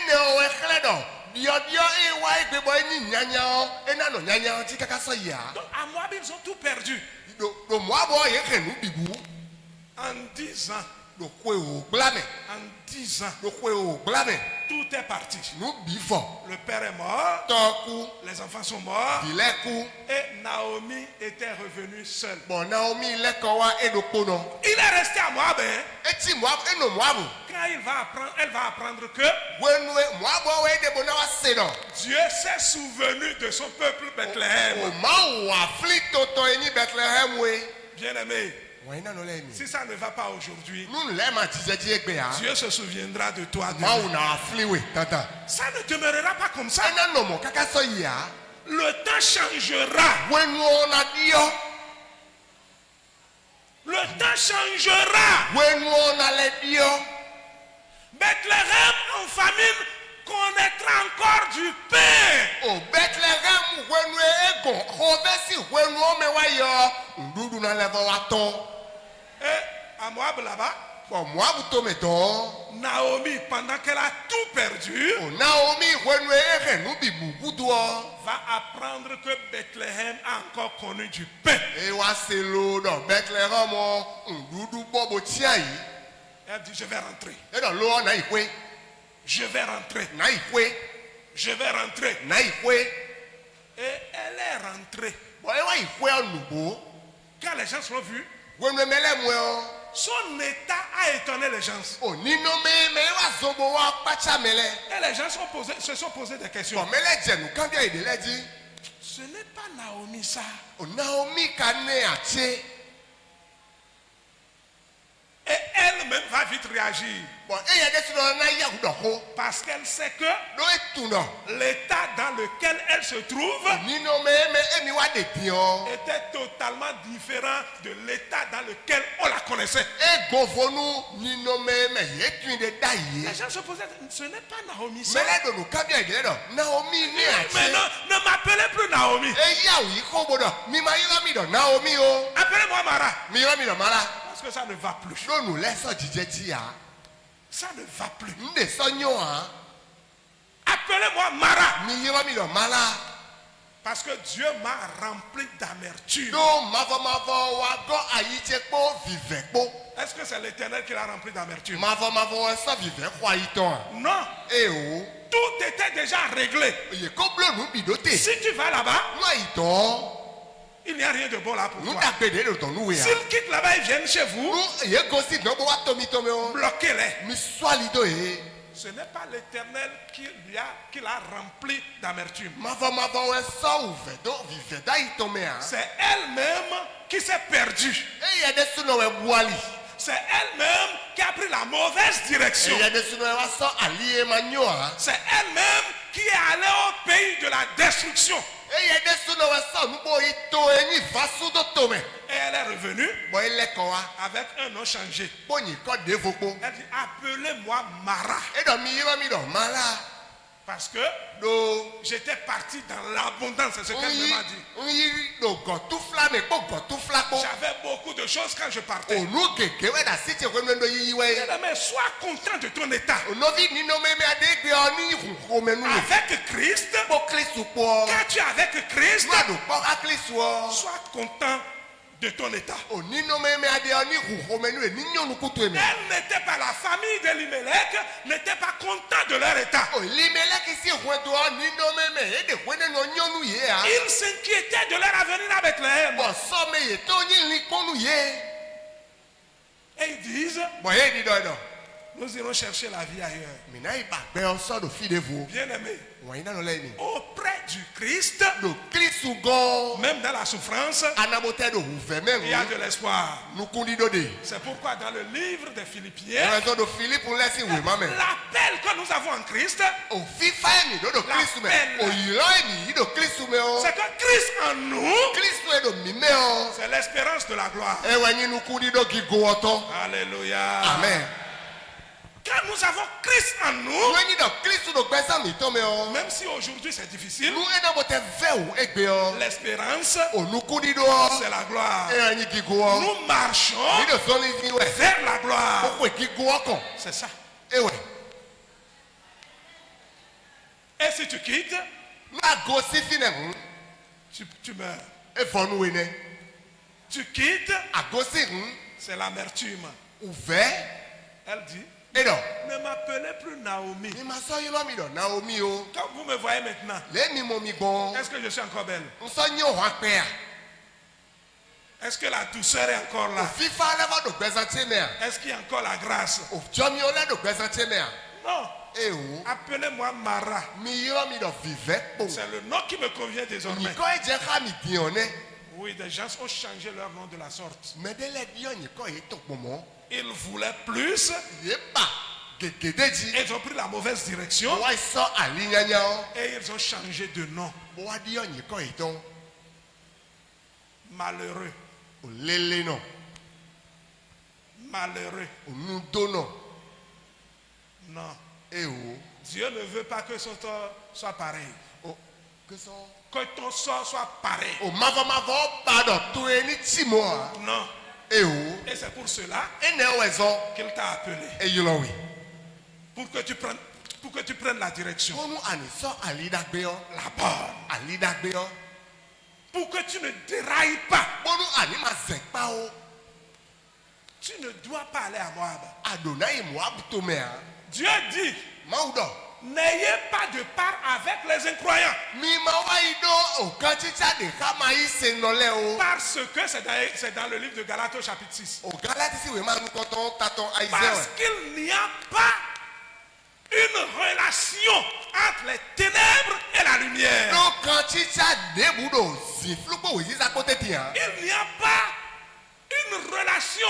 Moab, ils ont tout perdu. En 10 ans. En 10 ans, tout est parti. Le père est mort, les enfants sont morts, et Naomi était revenue seule. Il est resté à Moab. Quand elle va apprendre que Dieu s'est souvenu de son peuple Bethléem. Bien-aimé, si ça ne va pas aujourd'hui, Dieu se souviendra de toi demain. Ça ne demeurera pas comme ça. Le temps changera. Le temps changera. Bethléem en famine connaîtra encore du pain. Et à Moab là-bas, Naomi, pendant qu'elle a tout perdu, va apprendre que Bethléem a encore connu du pain. Et Elle dit, je vais rentrer. eɖɔ lo na yi ƒe Je vais rentrer. na yi ƒe Je vais rentrer. na yi ƒe Et elle est rentrée. bɔn ewa yi ƒe nugbo Quand les gens l'ont vu, wenu me lɛ mue o son état a étonné les gens. o ninome me wa zɔbo wa kpatsa me lɛ Et les gens se sont posé des questions. bɔn me lɛ dze nu kan bia yi de lɛ dzi Ce n'est pas Naomi ça. o Naomi ka ne atse Et elle-même va vite réagir. bɔn eya de si nɔ na yawu dɔ ko Parce qu'elle sait que ɖo etu nɔ l'état dans lequel elle se trouve ninome me emi wa de diɔ était totalement différent de l'état dans lequel on la connaissait. egovonu ninome me ye tui de da yi Les gens se posaient, ce n'est pas Naomi me ça. lɛ do nu kan bia yi de lɛ dɔ Naomi ne Mais atse ne m'appelez plus Naomi. eyawu yi ko bo dɔ mi ma yɔrɔ mi dɔ Naomi o Appelez-moi Mara. mi yɔrɔ mi dɔ ma la Parce que ça ne va plus. ɖo nu lɛ sɔ dzidzɛ dzi ya Ça ne va plus. n de sɔ nyo hã Appelez-moi Mara. mi yɔrɔ mi dɔ ma la. Parce que Dieu m'a rempli d'amertume. Do mavɔ wa gɔ ayidze kpo vivɛ kpo Est-ce que c'est l'Éternel qui l'a rempli d'amertume? mavɔ wa sɔ vivɛ xɔ ayitɔ Non. e o Tout était déjà réglé. ye ko blo nu bi do te Si tu vas là-bas, nu ayitɔ il n'y a rien de bon là pour nu toi. dagbe de do tɔ nu wea S'ils quittent là-bas, ils viennent chez vous, nu ye gosi dɔn bo wa tomi tɔmi o bloquez-les. mi sɔali do ye Ce n'est pas l'Éternel qui l'a rempli d'amertume. mavɔ wa sɔ wuvɛ do vivɛ do ayitɔ mea C'est elle-même qui s'est perdue. eya de sunɔ wɛ buali C'est elle-même qui a pris la mauvaise direction. eya de sunɔ wa sɔ ali ye ma nyoa C'est elle-même qui est allée au pays de la destruction. eya de sunɔ wa sɔ nubo yi to enyi va su do tome Et elle est revenue bɔn ele kɔ wa avec un nom changé. bonyi kɔ de fokpo. Elle dit, appelez-moi Mara. eɖɔ mi yɔrɔ mi ɖɔ ma la Parce que ɖo j'étais parti dans l'abondance. C'est ce qu'elle m'a dit. nyi ɖo gɔtufla me kpɔ gɔtufla kpɔ J'avais beaucoup de choses quand je partais. onu gege wɛ ɖe asi tse wɛ nɔ yiyi wɛ Mais sois content de ton état. onovi ninomeme aɖe gbe ni huhome nu Avec Christ, kpɔ kristu kpɔ quand tu es avec Christ, nua ɖo kpɔ akristuɔ sois content de ton état. oninomeme aɖe ni huhome nu ni nyɔnu kutu eme Elle n'était pas, la famille d'Elimelech n'était pas content de leur état. olimele kisi hwɛdoɔ ninomeme eɖe hwɛ ne nɔ nyɔnu yea Ils s'inquiétaient de leur avenir à Bethléem. bɔn sɔme ye to nyi li kpɔnu ye Et ils disent, bɔn ye di dɔ dɔ nous irons chercher la vie ailleurs. mina yi ba gbɛ sɔ do fi de vo Bien-aimés, wɔnyi nanɔ lɛ ni. auprès du Christ, Do Kristu gɔ même dans la souffrance, anabotɛ do huvɛ il y a mɛŋu de l'espoir. nukundi do de. C'est pourquoi dans le livre des Philippiens, Raison do Philippe lɛsi wema mɛ. l'appel que nous avons en Christ, O fifa emi do Kristu mɛ. L'appel. O yirɔ emi yi do Kristu mɛ o. c'est que Christ en nous, Kristu ye do mi mɛ o. c'est l'espérance de la gloire. Ewɛ nyi nukundi do gigo wɔtɔ. Alléluia. Amen. Quand nous avons Christ en nous, Nuwe nyi do Kristu do gbɛsɛ mi tɔ mɛ o. même si aujourd'hui c'est difficile, Nu enabotɛ vɛ o egbe o. l'espérance, O nukundi do o. c'est la gloire. Ewɛ nyi gigo o. Nous marchons Yi do sɔli fi wɛ. vers la gloire. Koko gigo ɔkɔ. C'est ça. Ewɛ. Et si tu quittes, Na gosi fi nɛ ŋu. tu meurs. Efɔ nu wene. Tu quittes, Agosi ŋu. c'est l'amertume. Uvɛ. Elle dit, Eɖɔ. ne m'appelez plus Naomi. Mi ma sɔ yɔrɔ mi dɔ Naomi o. Quand vous me voyez maintenant, Le mi mo mi gbɔ. est-ce que je suis encore belle? Nsɔ nye o hã kpɛa. Est-ce que la douceur est encore là? Fifa lɛ va do gbɛzãtse mea. Est-ce qu'il y a encore la grâce? O dzɔmiwo lɛ do gbɛzãtse mea. Non. E o. Appelez-moi Mara. Mi yɔrɔ mi dɔ vivɛ kpo. C'est le nom qui me convient désormais. Nyikɔ edze xa mi diɔ nɛ. Oui, des gens ont changé leur nom de la sorte. Mɛ de lɛ diɔ nyikɔ ye tɔ kpɔmɔ. Ils voulaient plus Ye ba gegede dzi. et ils ont pris la mauvaise direction Wa sɔ ali nyanyawo. et ils ont changé de nom. Bo wa diɔ nyikɔ ye tɔ. Malheureux, O lele nɔ. malheureux. O nudo nɔ. Non. E o. Dieu ne veut pas que son sort soit pareil. O kesɔ. Que ton sort soit pareil. O mavɔmavɔ ba dɔ to ye ni tsi mɔa. Non. E o. Et c'est pour cela Ene wɛ zɔ. qu'il t'a appelé. E yɔrɔ wi. Pour que tu prennes la direction. Wọnú ànísọ́ àlídàgbéọ́. La bonne. Àlídàgbéọ́. Pour que tu ne dérailles pas. Wọnú àní máa zẹ̀pá o. tu ne dois pas aller à Moab. Adonai Moab tomea. Dieu dit, Maudo. n'ayez pas de part avec les incroyants. Mi mawaido o kanchicha de kamaï senoleo. Parce que c'est dans le livre de Galates au chapitre 6. O galati si wema nous koton taton Parce aizewe. qu'il n'y a pas une relation entre les ténèbres et la lumière. No kanchicha de budo ziflupo wiziza kote tia. Il n'y a pas une relation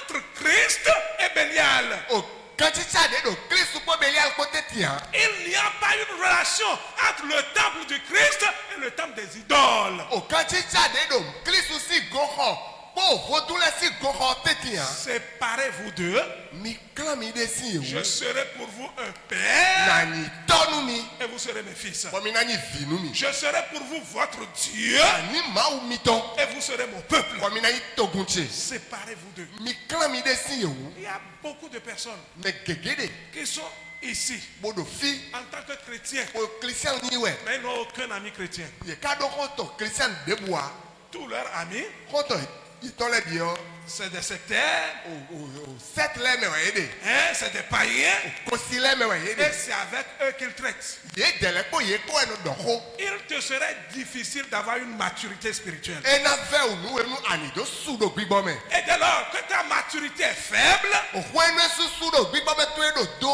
entre Christ et Bélial. O kanchicha de do Christ po belial kote tia. Il n'y a pas une relation entre le temple du Christ et le temple des idoles. O kanchicha de do Christ si goho. Po vodule si goho tetia. Séparez-vous d'eux. Mi klami de si Je yo. serai pour vous un père Nani tonumi. et vous serez mes fils. Bomi nani vinumi. Je serai pour vous votre Dieu Ani mau miton. et vous serez mon peuple. Bomi nani togunche. Séparez-vous d'eux. Mi klami de si yo. Il y a beaucoup de personnes Me gegede. qui sont ici Bodo fi. en tant que chrétiens, O Christian niwe. mais ils n'ont aucun ami chrétien. Ye kado koto Christian deboa. Tous leurs amis, Koto itole bio. c'est des sectaires, O set le me wede. hein, c'est des païens, Kosi le me et wede. c'est avec eux qu'ils traitent. Ye dele ko ye ko eno doko. Il te serait difficile d'avoir une maturité spirituelle. Ena ve unu enu anido sudo gbigbo me. Et dès lors que ta maturité est faible, O hwenu sudo gbigbo me to edo do.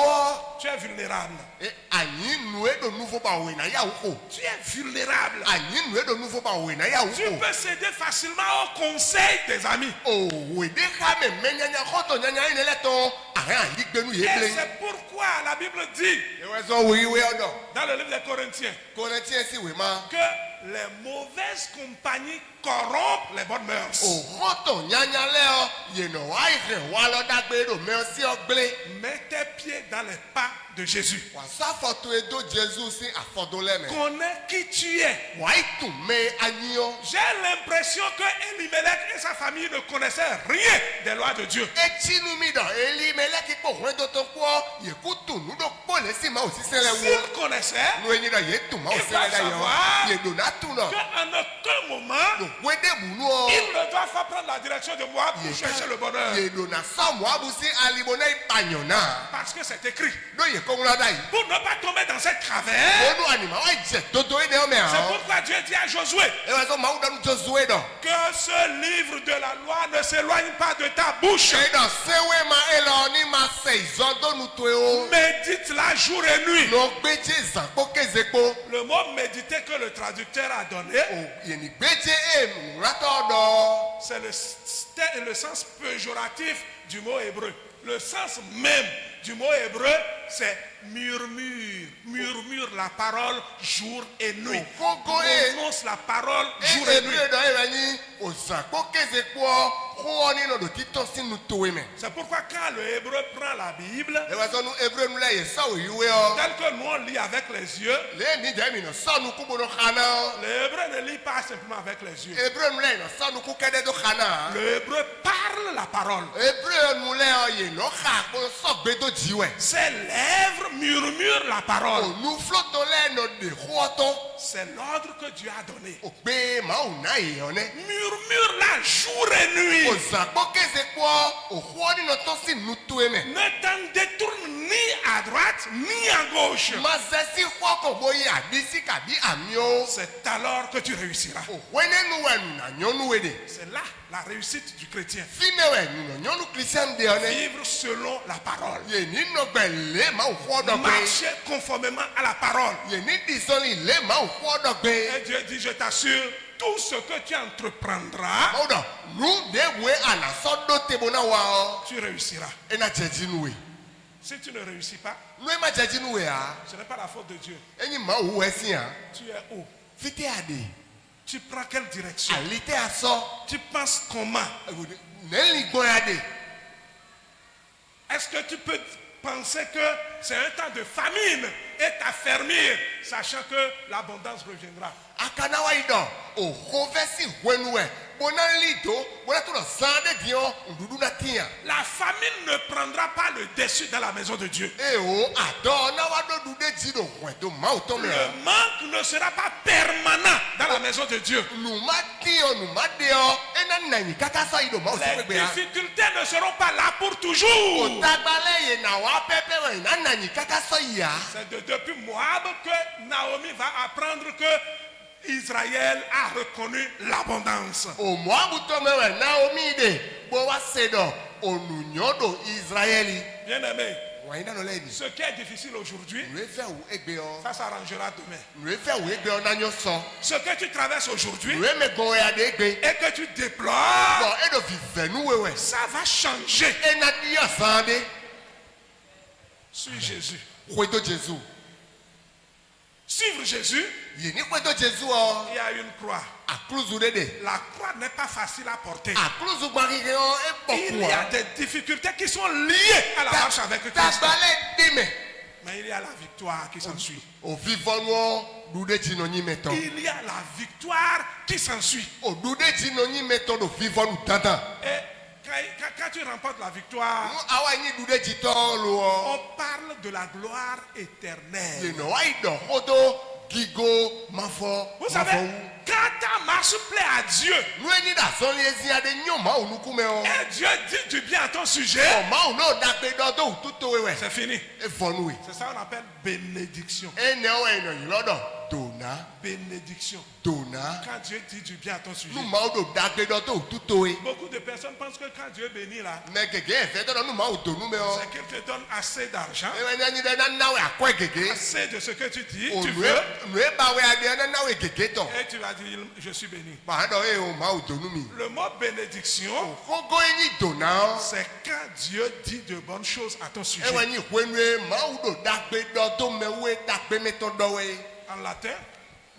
tu es vulnérable. E anyi nu edo nouveau ba we na ya uko. Tu es vulnérable. Anyi nu edo nouveau ba we na ya Tu uko. peux céder facilement au conseil des amis. O we de ha me menyanya koto nyanya ine leto. Ara yi gbenu ye Et ble. c'est pourquoi la Bible dit E we zo we odo. dans le livre des Corinthiens Corinthiens si we ma. que les mauvaises compagnies corrompent les bonnes mœurs. Òkòtò nyanyalẹ́ ọ yènà wá ìhẹ̀ wá lọ́dàgbèrò mẹ́ọ sí ọgbẹ́. Mets tes pieds dans les pas de Jésus. Wàsá fọ̀tò edo Jésù sí àfọ̀dọ́lẹ́mẹ̀. Connais qui tu es. Wà á tún mẹ́ anyíọ́. J'ai l'impression que Elimelech et sa famille ne connaissaient rien des lois de Dieu. Etsinu mi dàn eli mẹ́lẹ́kì pò wọ́n tó tó kọ́ yèkú tùnú dó pò lẹ́sìn máa ò sí sẹ́lẹ̀ wọ́. S'ils connaissaient Nu enyi dàn yé tùn máa ò sẹ́lẹ̀ dà yọ. Yèdò náà tún nà. qu'en aucun moment, Lò wédèbù nù ọ. ils ne doivent pas prendre la direction de Moab pour chercher le bonheur. Yèdò nà sọ́ọ̀mù abusi alimọ̀nà ìpànyàn náà. Parce que c'est écrit. Lóye kó ńlá dà yìí. Pour ne pas tomber dans cette travers, Onu ànìmọ́ wá jẹ̀ dodo ẹ̀ dẹ́ ọmọ ẹ̀ c'est hàn. pourquoi Dieu dit à Josué Ẹ wá sọ màá dánú Josué dàn. que ce livre de la loi ne s'éloigne pas de ta bouche. Ṣèdọ̀ sẹ́wé ma ẹ lọ ní ma ṣe ìzọ́dọ́nu tó o. Médite-la jour et nuit. Lọ gbẹ́jẹ́ ìzàpọ̀ kézekpo. Le mot méditer que le traducteur a donné, O yẹnì gbẹ́jẹ́ èmù rátọ̀ dọ̀. c'est le sens péjoratif du mot hébreu. Le sens même du mot hébreu, c'est murmure. Murmure la parole jour et nuit. Òkókó ẹ̀ Prononce la parole jour et ẹ̀ nuit. ẹ̀ dọ̀ ẹ̀ rẹ̀ ní òzàpọ̀ kézekpo kó ọ nínú ọdún títọ́ sínú tòwé mẹ́. C'est pourquoi quand le hébreu prend la Bible, Ẹ wá sọ́nu Hébreu nu lẹ́yìn sọ́wọ́ ìwé ọ. tel que nous on lit avec les yeux, Lẹ́ẹ̀ni jẹ́mi nà sọ́nu kúbo nù xaná. le hébreu ne lit pas simplement avec les yeux. Hébreu nu lẹ́yìn nà sọ́nu kú kẹ́dẹ́ tó xaná. Le hébreu parle la parole. Hébreu nu lẹ́ ọ yè nà xa kó sọ́gbẹ́ tó jí wẹ̀. Ses lèvres murmurent la parole. Ònu flótó lẹ́nu dè xótó. C'est l'ordre que Dieu a donné. Ògbé màá nà èèyàn nẹ. Murmure la jour et nuit. Òzàpọ̀ kézekpo òxó nínú tó sì nu tó ẹ mẹ́. Ne t'en détourne ni à droite ni à gauche. Ma zẹ sí xɔkò bóyá àbí sí kàbí àmì o. C'est alors que tu réussiras. Òwe nínú wẹ̀ nùnà nyɔnu wẹ̀ dè. C'est là la réussite du chrétien. Fínẹ wẹ̀ nùnà nyɔnu kristian dè ọ nẹ. Vivre selon la parole. Yè ní nọgbẹ̀ lé màá xɔ dọ̀gbẹ́. Marcher conformément à la parole. Yè ní disɔnni lé màá xɔ dọ̀gbẹ́. Et Dieu dit, je t'assure, tout ce que tu entreprendras, Màá dọ̀ nu de wé ànàsọ́ dó tebo náà wà ọ. tu réussiras. Ẹ na jẹ̀dí nu wẹ̀. Si tu ne réussis pas, Nu ẹ ma jẹ̀dí nu wẹ̀ à. ce n'est pas la faute de Dieu. Ẹyin màá wù ẹ sí à. Tu es où? Fítẹ́ àdè. Tu prends quelle direction? Àlítẹ́ àsọ. Tu penses comment? Nẹ́ẹ̀lì gbọ́n àdè. Est-ce que tu peux penser que c'est un temps de famine et t'affermir, sachant que l'abondance reviendra? Akanawa yi dɔn òxó fẹ́ sí wẹnu ẹ̀ bọ́nà lì tó bọ́nà tó lọ sàn dé diɔ ndudu na tiɲa. La famine ne prendra pas le dessus dans la maison de Dieu. Ee o àdɔ náwa dɔ du dé dzi do wẹ̀ tó máa tó mẹ́. Le manque ne sera pas permanent dans la maison de Dieu. Numa tiɔ numa deɔ ena na nani kaka so ido ma o Les se gbe ya difficultés ne seront pas là pour toujours. o tagbale ye na wa pepe we na nani kaka so ya C'est depuis Moab que Naomi va apprendre que Israël a reconnu l'abondance. o mo abuto me we Naomi de bo wa se do onunyodo Israeli Bien-aimé, wa ina no le ni ce qui est difficile aujourd'hui, nwe fe wo egbe o ça s'arrangera demain. nwe fe wo egbe o na nyo so Ce que tu traverses aujourd'hui nwe me go ya de egbe et que tu déplores, bo e do vivenu wewe ça va changer. e na di asande Suis Jésus. kwedo Jesu Suivre Jésus, ye ni kwedo Jesu o il y a une croix. akruzu dede La croix n'est pas facile à porter. akruzu gbarire o e Il boku y a a des difficultés qui sont liées à la marche avec Christ. tagbale dime Mais il y a la victoire qui s'ensuit. o vivonu o dude jino nyi meto Il y a la victoire qui s'ensuit. o dude jino nyi meto do vivonu dandan Et quand tu remportes la victoire, awa nyi dude jito lo o on parle de la gloire éternelle. ye no wa ido hodo gigo mafo Vous savez, quand ta marche plaît à Dieu, nu enyi da so le zi ade nyo ma onuku me o et Dieu dit du bien à ton o sujet, ma o no dagbe do do tuto wewe c'est fini. e vonu we C'est ça qu'on appelle bénédiction. e ne o eno yi lodo dona Bénédiction. dona Quand Dieu dit du bien à ton sujet. nu ma o do dagbe do do tuto we Beaucoup de personnes pensent que quand Dieu bénit là, me gege e fe do nu ma o donu me o c'est qu'il te donne assez d'argent, e we nyi de na na we akwa gege assez de ce que tu dis, o tu nu veux, e ba we ade na na we gege to et tu vas dire, je suis béni. ba do e o ma o donu mi Le mot bénédiction, kogo enyi dona o c'est quand Dieu dit de bonnes choses à ton sujet. e we nyi hwenu e ma o do dagbe do to me we dagbe me to do we En latin,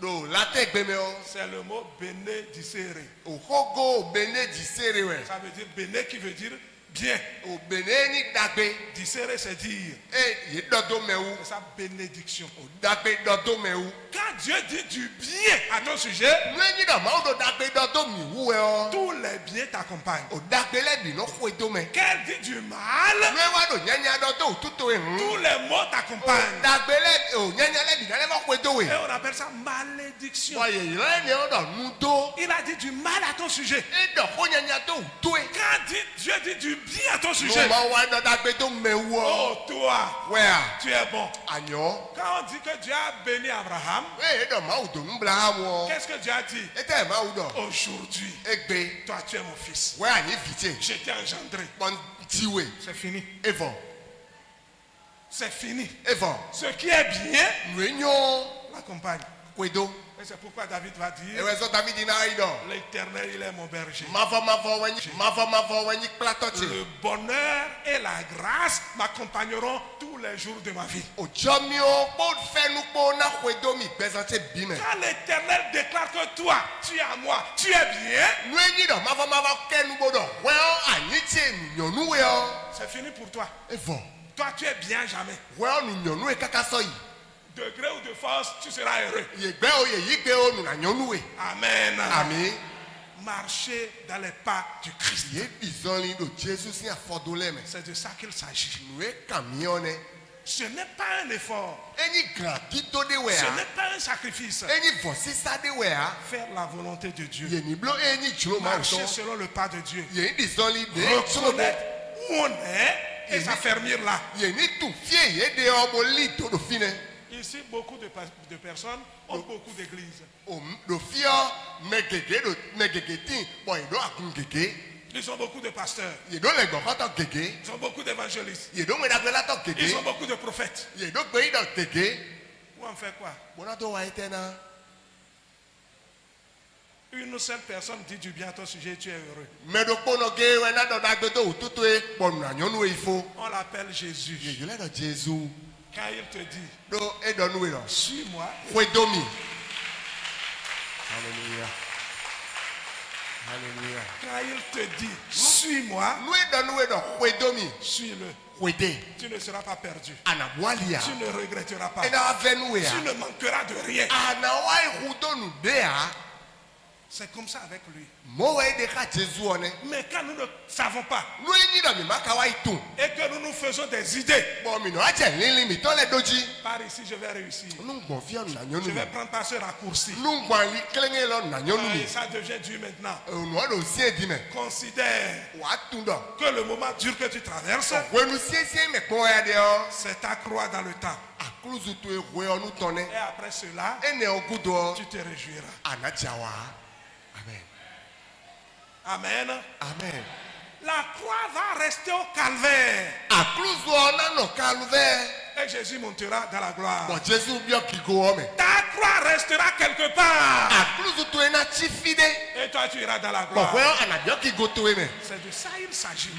do late gbe me o c'est le mot bénédicere. o kogo bene jisere we Ça veut dire béné qui veut dire bien. o bene ni dagbe Dicere, c'est dire. e ye do do me o C'est ça, bénédiction. dagbe do do me o Quand Dieu dit du bien à ton sujet, nu enyi do ma o do dagbe do do mi wu e o tous les biens t'accompagnent. o dagbe le bi no hwe do me Qu'elle dit du mal, nu e wa do nyanya do to tuto e hu tous les mots t'accompagnent. dagbe le o nyanya le bi na le hwe do we Et on appelle ça malédiction. wa ye le ne o do nu do Il a dit du mal à ton sujet. e do ho nyanya do to e Quand Dieu dit du bien à ton no sujet, ma wa do dagbe do me wu o oh toi, we a tu es bon. anyo Quand on dit que Dieu a béni Abraham, e do ma o do nbla wo qu'est-ce que Dieu a dit? e te ma o do Aujourd'hui, egbe toi tu es mon fils. we anyi fiche Je t'ai engendré. pon tiwe C'est fini. evon C'est fini. evon Ce qui est bien nu enyo l'accompagne. kwedo Et c'est pourquoi David va e dire, we so David na ido l'Éternel, il est mon berger. mafo wenyi platoche Le bonheur et la grâce m'accompagneront tous les jours de ma vie. ojomi o po fenu po na kwedo mi gbezante bime Quand l'Éternel déclare que toi, tu es à moi, tu es bien, nu enyi do mafo kenu bodo we o anyi che nyonu we o c'est fini pour toi. evon Toi, tu es bien jamais. we o nu nyonu e kaka so yi De gré ou de force, tu seras heureux. ye gbe o ye yi gbe o nu na nyonu we Amen. ami Marcher dans les pas du Christ. ye bizonli do Jesus si afodole me C'est de ça qu'il s'agit. nu e kamione Ce n'est pas un effort. enyi gran kito de we Ce a n'est pas un sacrifice. enyi vosisa de we a Faire la volonté de Dieu. ye ni blo enyi juro ma so Marcher selon le pas de Dieu. ye bizonli de juro Reconnaître où on est et s'affermir là. ye ni tu fie ye de o bo li to do fine Ici, beaucoup de personnes ont beaucoup d'églises. o do fio megege do megege tin bo ye do akun gege Ils ont beaucoup de pasteurs. ye do le gbo to gege Ils ont beaucoup d'évangélistes. ye do me da gbela to Ils gege ont beaucoup de prophètes. ye do gbe do gege Où on fait quoi? bona to wa etena Une seule personne dit du bien à ton sujet, tu es heureux. me do pono ge we na do da gbe to tutu e bo na nyonu e ifo On l'appelle Jésus. ye le do Jesus Quand il te dit, do e do nu e do suis-moi, kwedomi hallelujah hallelujah quand il te dit, suis-moi, nu e do nu e do kwedomi suis-le. kwede Tu ne seras pas perdu. ana bwalia Tu ne regretteras pas. e na avenu e Tu ne manqueras de rien. ana wa ihudo nu de a C'est comme ça avec lui. Mais Mais quand nous ne savons pas nous et que nous nous faisons des idées, bon, par ici je vais réussir. nous Je vais prendre par ce raccourci. Et ça devient dur maintenant. Considère que le moment dur que tu traverses, c'est ta croix dans le temps. Et après cela, tu te réjouiras. Amen. Amen. Amen. La croix va rester au calvaire. Et Jésus montera dans la gloire. Ta croix restera quelque part. Et toi tu iras dans la gloire. C'est de ça il s'agit.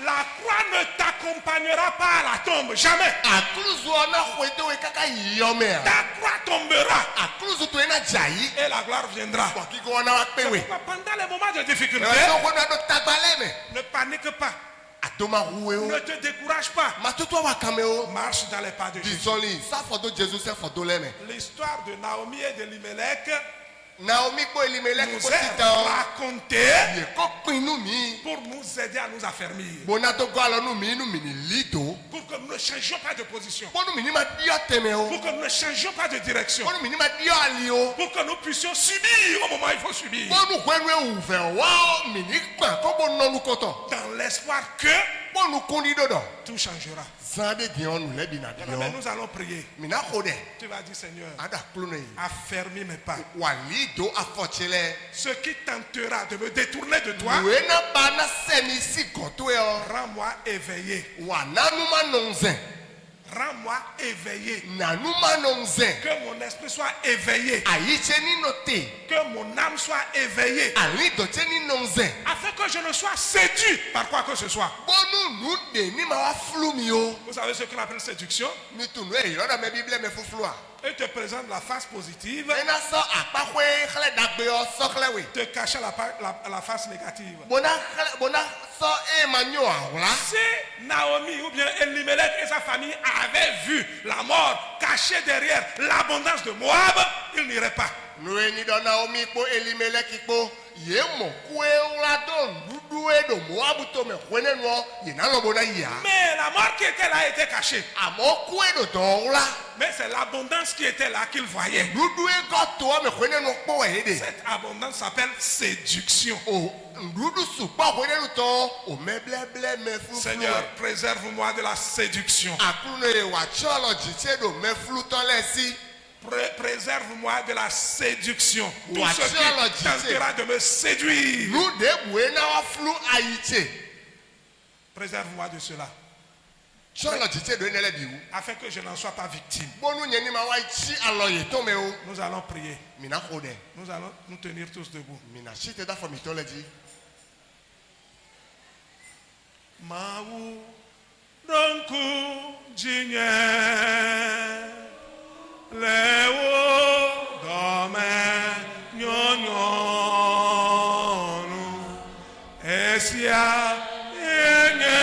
La croix ne t'accompagnera pas à la tombe. Jamais. Ta croix tombera. Et la gloire viendra. C'est pourquoi pendant les moments de difficulté, ne panique pas. Ne te décourage pas. Marche dans les pas de Jésus. L'histoire de Naomi et de Limelech nous est racontée pour nous aider à nous affermir. Pour que nous ne changions pas de position. Pour que nous ne changions pas de direction. Pour que nous puissions subir au moment où il faut subir. Dans l'espoir que tout changera. Mais nous allons prier. Tu vas dire, Seigneur, affermis mes pas. Ce qui tentera de me détourner de toi, rends-moi éveillé. Rends-moi éveillé. Que mon esprit soit éveillé. Que mon âme soit éveillée. Afin que je ne sois séduit par quoi que ce soit. Vous savez ce qu'on appelle séduction? Et te présente la face positive. Te cacher la face négative. Si Naomi ou bien Elimelech et sa famille avaient vu la mort cachée derrière l'abondance de Moab, ils n'iraient pas. Mais la mort qui était là était cachée. Mais c'est l'abondance qui était là qu'ils voyaient. Cette abondance s'appelle séduction. Seigneur, préserve-moi de la séduction. Préserve-moi de la séduction. Tout ce qui tentera de me séduire, préserve-moi de cela. Afin que je n'en sois pas victime. Nous allons prier. Nous allons nous tenir tous debout. Mau donku jinye lewo dome nyonyonu esia enye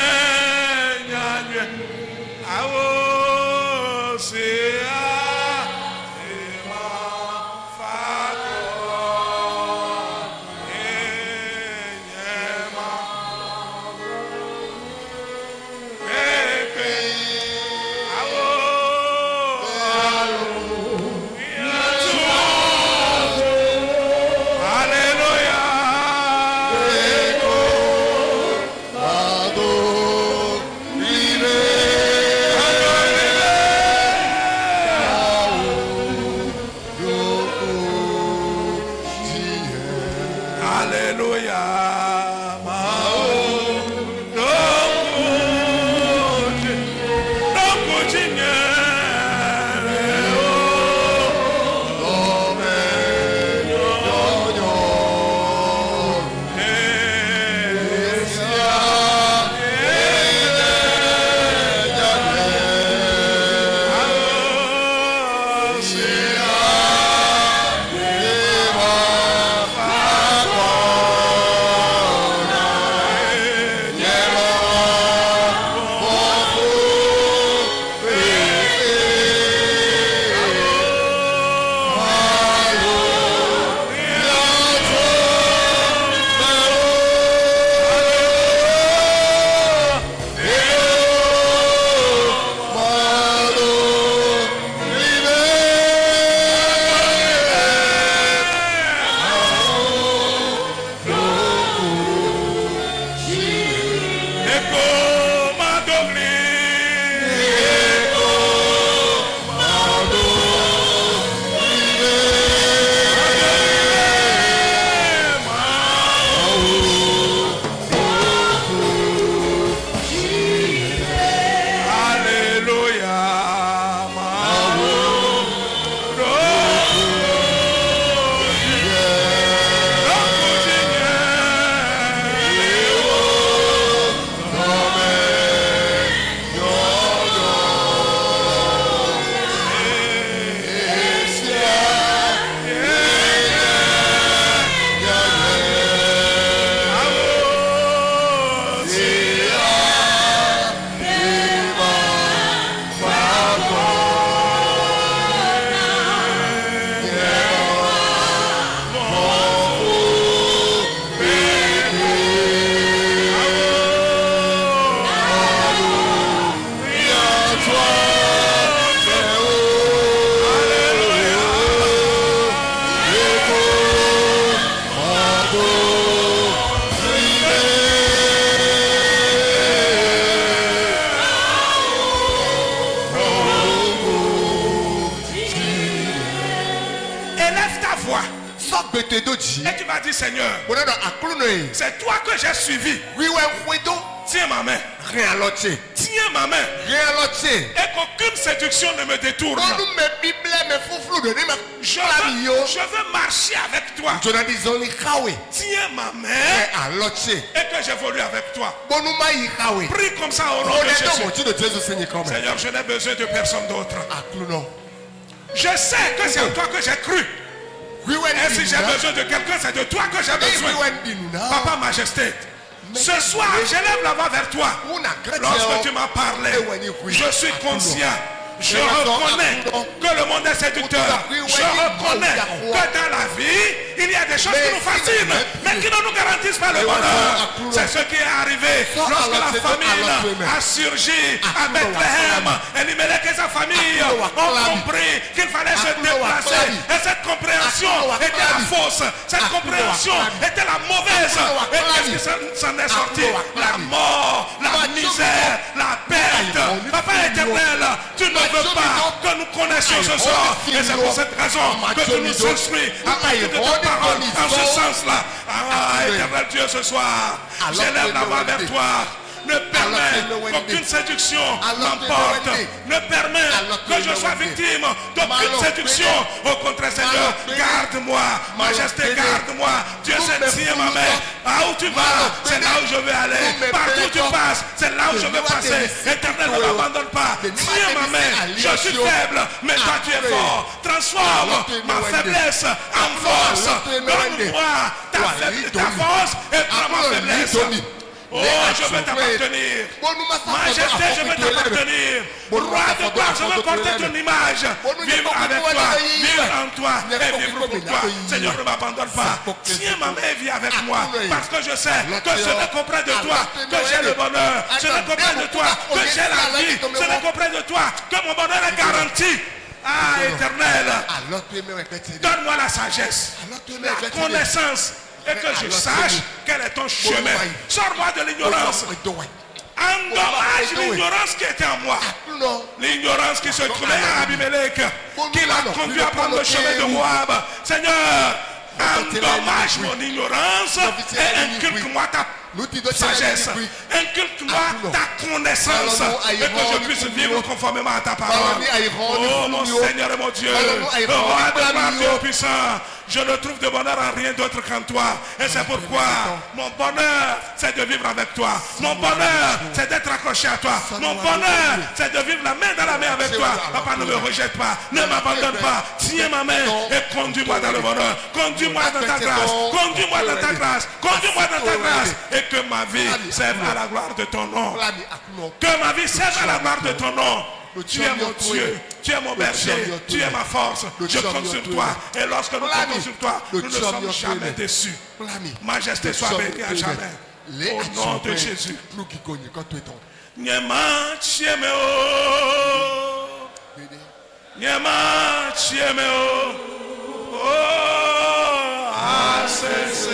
nyanye awo sea ema fato enyema pepe awo voix. Sɔgbete Et tu vas dire, Seigneur, Bonadɔ akluno yi. c'est toi que j'ai suivi. Wiwɛ ŋuedo. Tiens ma main. Rien lɔ tse. Tiens ma main. Rien lɔ tse. Et qu'aucune séduction ne me détourne. Bɔnu mɛ biblɛ mɛ fufulu do ne ma. Je Klami yo. veux marcher avec toi. Jonadi zɔnni kawe. Tiens ma main. Ɛ alɔ tse. Et que j'évolue avec toi. Bɔnu ma yi kawe. Prie comme ça au nom de Ɔlɛ dɔ Jésus. mɔtsi do Jesu se nyi kɔmɛ. Seigneur, je n'ai besoin de personne d'autre. Akluno. Je sais que c'est en toi que j'ai cru. Wiwɛ Et si ndi j'ai nuna. besoin de quelqu'un, c'est de toi que j'ai Eyi besoin. wiwɛ ndi nuna. Papa Majesté, ce soir, j'élève la voix vers toi. Una chrétien. Lorsque tu m'as parlé, je suis conscient. Je reconnais que le monde est séducteur. Je reconnais que dans la vie, il y a des choses qui nous fascinent, mais qui ne nous garantissent pas le bonheur. C'est ce qui est arrivé lorsque la famine a surgi à Bethléem. Elimelech et sa famille ont compris qu'il fallait se déplacer. Et cette compréhension était la fausse. Cette compréhension était la mauvaise. Et qu'est-ce qui s'en est sorti? La mort, la misère, la perte. Papa éternel, tu ne veux pas que nous connaissions ce soir. Et c'est pour cette raison que tu nous instruis à partir de ta parole en ce sens-là. Ah, éternel Dieu, ce soir, j'élève la voix vers toi. Ne permets qu'aucune séduction m'emporte. Ne permets que je sois victime d'aucune séduction. Au contraire, Seigneur, garde-moi. Majesté, garde-moi. Dieu sait, tiens ma main. Là où tu vas, c'est là où je vais aller. Partout où tu passes, c'est là où je vais passer. Éternel, ne m'abandonne pas. Tiens ma main. Je suis faible, mais toi tu es fort. Transforme ma faiblesse en force. Donne-moi ta force et prends ma faiblesse. Oh, je veux t'appartenir. Majesté, je veux t'appartenir. Roi de gloire, je veux porter ton image. Vivre avec toi, vivre en toi et vivre pour toi. Seigneur, ne m'abandonne pas. Tiens ma main et vis avec moi. Parce que je sais que ce n'est qu'auprès de toi que j'ai le bonheur. Ce n'est qu'auprès de toi que j'ai la vie. Ce n'est qu'auprès de toi que mon bonheur est garanti. Ah, éternel, donne-moi la sagesse, la connaissance. Et que je sache quel est ton chemin. Sors-moi de l'ignorance. Endommage l'ignorance qui était en moi. L'ignorance qui se trouvait à Abimelech, qui l'a conduit à prendre le chemin de Moab. Seigneur, endommage mon ignorance et inculque-moi ta sagesse. Inculque-moi ta connaissance et que je puisse vivre conformément à ta parole. Oh mon Seigneur et mon Dieu, roi de gloire, Dieu puissant, je ne trouve de bonheur en rien d'autre qu'en toi. Et c'est pourquoi mon bonheur, c'est de vivre avec toi. Mon bonheur, c'est d'être accroché à toi. Mon bonheur, c'est de vivre la main dans la main avec toi. Papa, ne me rejette pas, ne m'abandonne pas. Tiens ma main et conduis-moi dans le bonheur. Conduis-moi dans ta grâce. Conduis-moi dans ta grâce. Conduis-moi dans ta grâce. Et que ma vie serve à la gloire de ton nom. Que ma vie serve à la gloire de ton nom. Tu es mon Dieu, tu es mon berger, tu es ma force. Je compte sur toi. Et lorsque nous comptons sur toi, nous ne sommes jamais déçus. Majesté soit bénie à jamais. Au nom de Jésus. Nyema chieme o. Nyema chieme o. Oh, asese.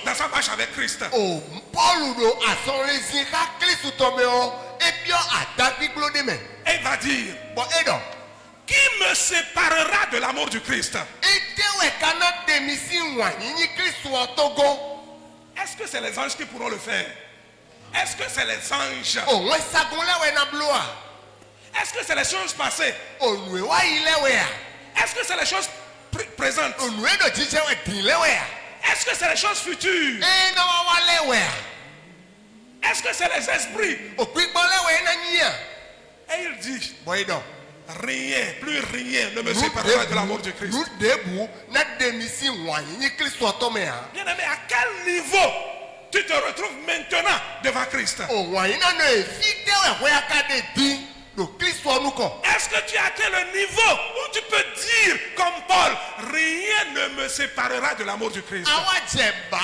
Dans sa marche avec Christ. Oh, Paul a son résignation Christ tombe et ebio adagbiglo de me. Et il va dire, Bon edo. qui me séparera de l'amour du Christ? Edewe kana demisi wanyi ni Kristo otogo. Est-ce que c'est les anges qui pourront le faire? Est-ce que c'est les anges? O we sagunle we na bloa. Est-ce que c'est les choses passées? O nwe wa ile we a. Est-ce que c'est les choses présentes? O nwe do jije we dinle we a. Est-ce que c'est les choses futures? E na wa wale we a. Est-ce que c'est les esprits? O pigbole we na nyia. Et il dit, Bon edo. rien, plus rien ne me séparera de l'amour du Christ. Nous debu na demisi wanyi ni Kristo otome a. Bien-aimé, à quel niveau tu te retrouves maintenant devant Christ? O wanyi na no efite we we aka de din do Kristo onuko. Est-ce que tu as atteint le niveau où tu peux dire comme Paul, rien ne me séparera de l'amour du Christ? Awa jeba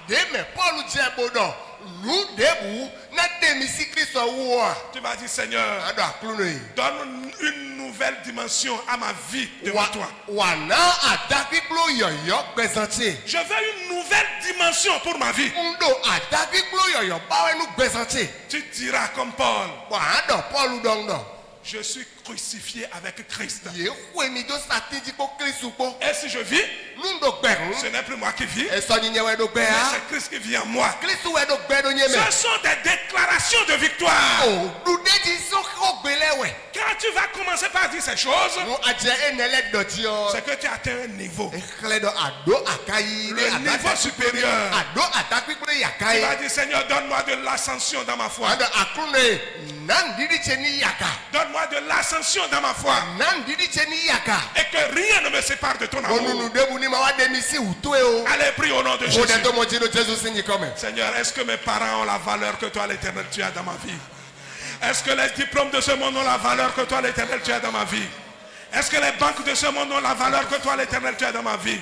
de me Paul jebodo. Nous debu na demisi Kristo wo a. Tu m'as dit, Seigneur, Ado akluno yi. donne une nouvelle dimension à ma vie devant toi. Wana adagbiglo yoyo gbezanti. Je veux une nouvelle dimension pour ma vie. Ndo adagbiglo yoyo bawe nu gbezanti. Tu diras comme Paul, Wa ado Paul dongdo. je suis crucifié avec Christ. Ye kwemi do satiji ko Kristo po. Et si je vis, Nundo gberun. ce n'est plus moi qui vis, E so nyenye we do gbe mais a. c'est Christ qui vit en moi. Kristo we do gbe do nyeme. Ce sont des déclarations de victoire. Oh, dudeji so ko gbelewe. Quand tu vas commencer par dire ces choses, Nu aje enele doti o. c'est que tu as atteint un niveau. Ekle do ado akayi Le niveau supérieur. Ado adagbiglo Tu yakayi. vas dire, Seigneur, donne-moi de l'ascension dans ma foi. Ado aklune nan didi cheni yaka. Donne-moi de l'ascension dans ma foi. Nan didi cheni yaka. Et que rien ne me sépare de ton Onu amour. nu debu ni ma wa demisi utoe o. Allez, prie au nom de O Jésus. de to mo jino Jesus sinji come. Seigneur, est-ce que mes parents ont la valeur que toi, l'Éternel, tu as dans ma vie? Est-ce que les diplômes de ce monde ont la valeur que toi, l'Éternel, tu as dans ma vie? Est-ce que les banques de ce monde ont la valeur que toi, l'Éternel, tu as dans ma vie?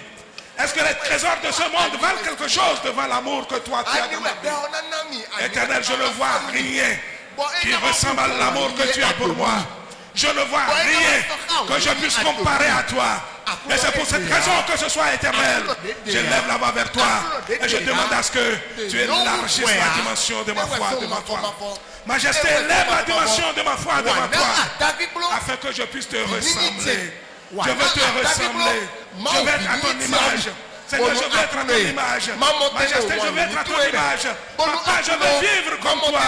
Est-ce que les trésors de ce monde valent quelque chose devant l'amour que toi, tu as Ani dans we ma be vie? onanami. Éternel, je ne vois rien qui ressemble à l'amour que tu as pour moi. Je ne vois rien que je puisse comparer à toi. Et c'est pour cette raison que ce soit éternel. Je lève la voix vers toi et je demande à ce que tu élargisses la dimension de ma foi devant toi. Majesté, lève la dimension de ma foi devant toi afin que je puisse te ressembler. Je veux te ressembler. Je veux être à ton image. Seigneur, je veux être à ton image. Majesté, je veux être à ton image. Papa, je veux vivre comme toi.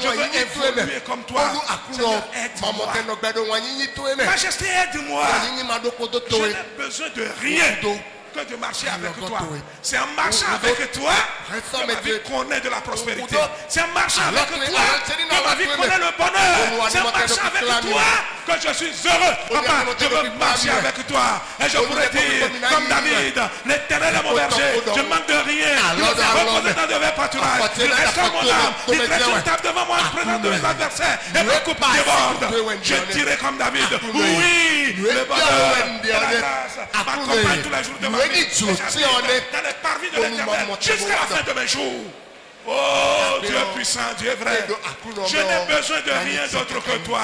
Je veux évoluer comme toi. Seigneur, aide-moi. Majesté, aide-moi. Je n'ai besoin de rien que de marcher avec toi. C'est en marchant avec toi que ma vie connaît de la prospérité. C'est en marchant avec toi que ma vie connaît le bonheur. C'est en marchant avec toi que je suis heureux. Papa, je veux marcher avec toi. Et je pourrais dire, comme David, l'Éternel est mon berger. Je ne manque de rien. Il me fait reposer dans de verts pâturages. Il restaure mon âme. Il dresse une table devant moi en présence de mes adversaires. Et ma coupe déborde. Je dirai comme David, oui, le bonheur et la grâce m'accompagnent tous les jours de ma vie. Et j'habite dans les parvis de l'Éternel jusqu'à la fin de mes jours. Oh, Dieu puissant, Dieu vrai. Je n'ai besoin de rien d'autre que toi.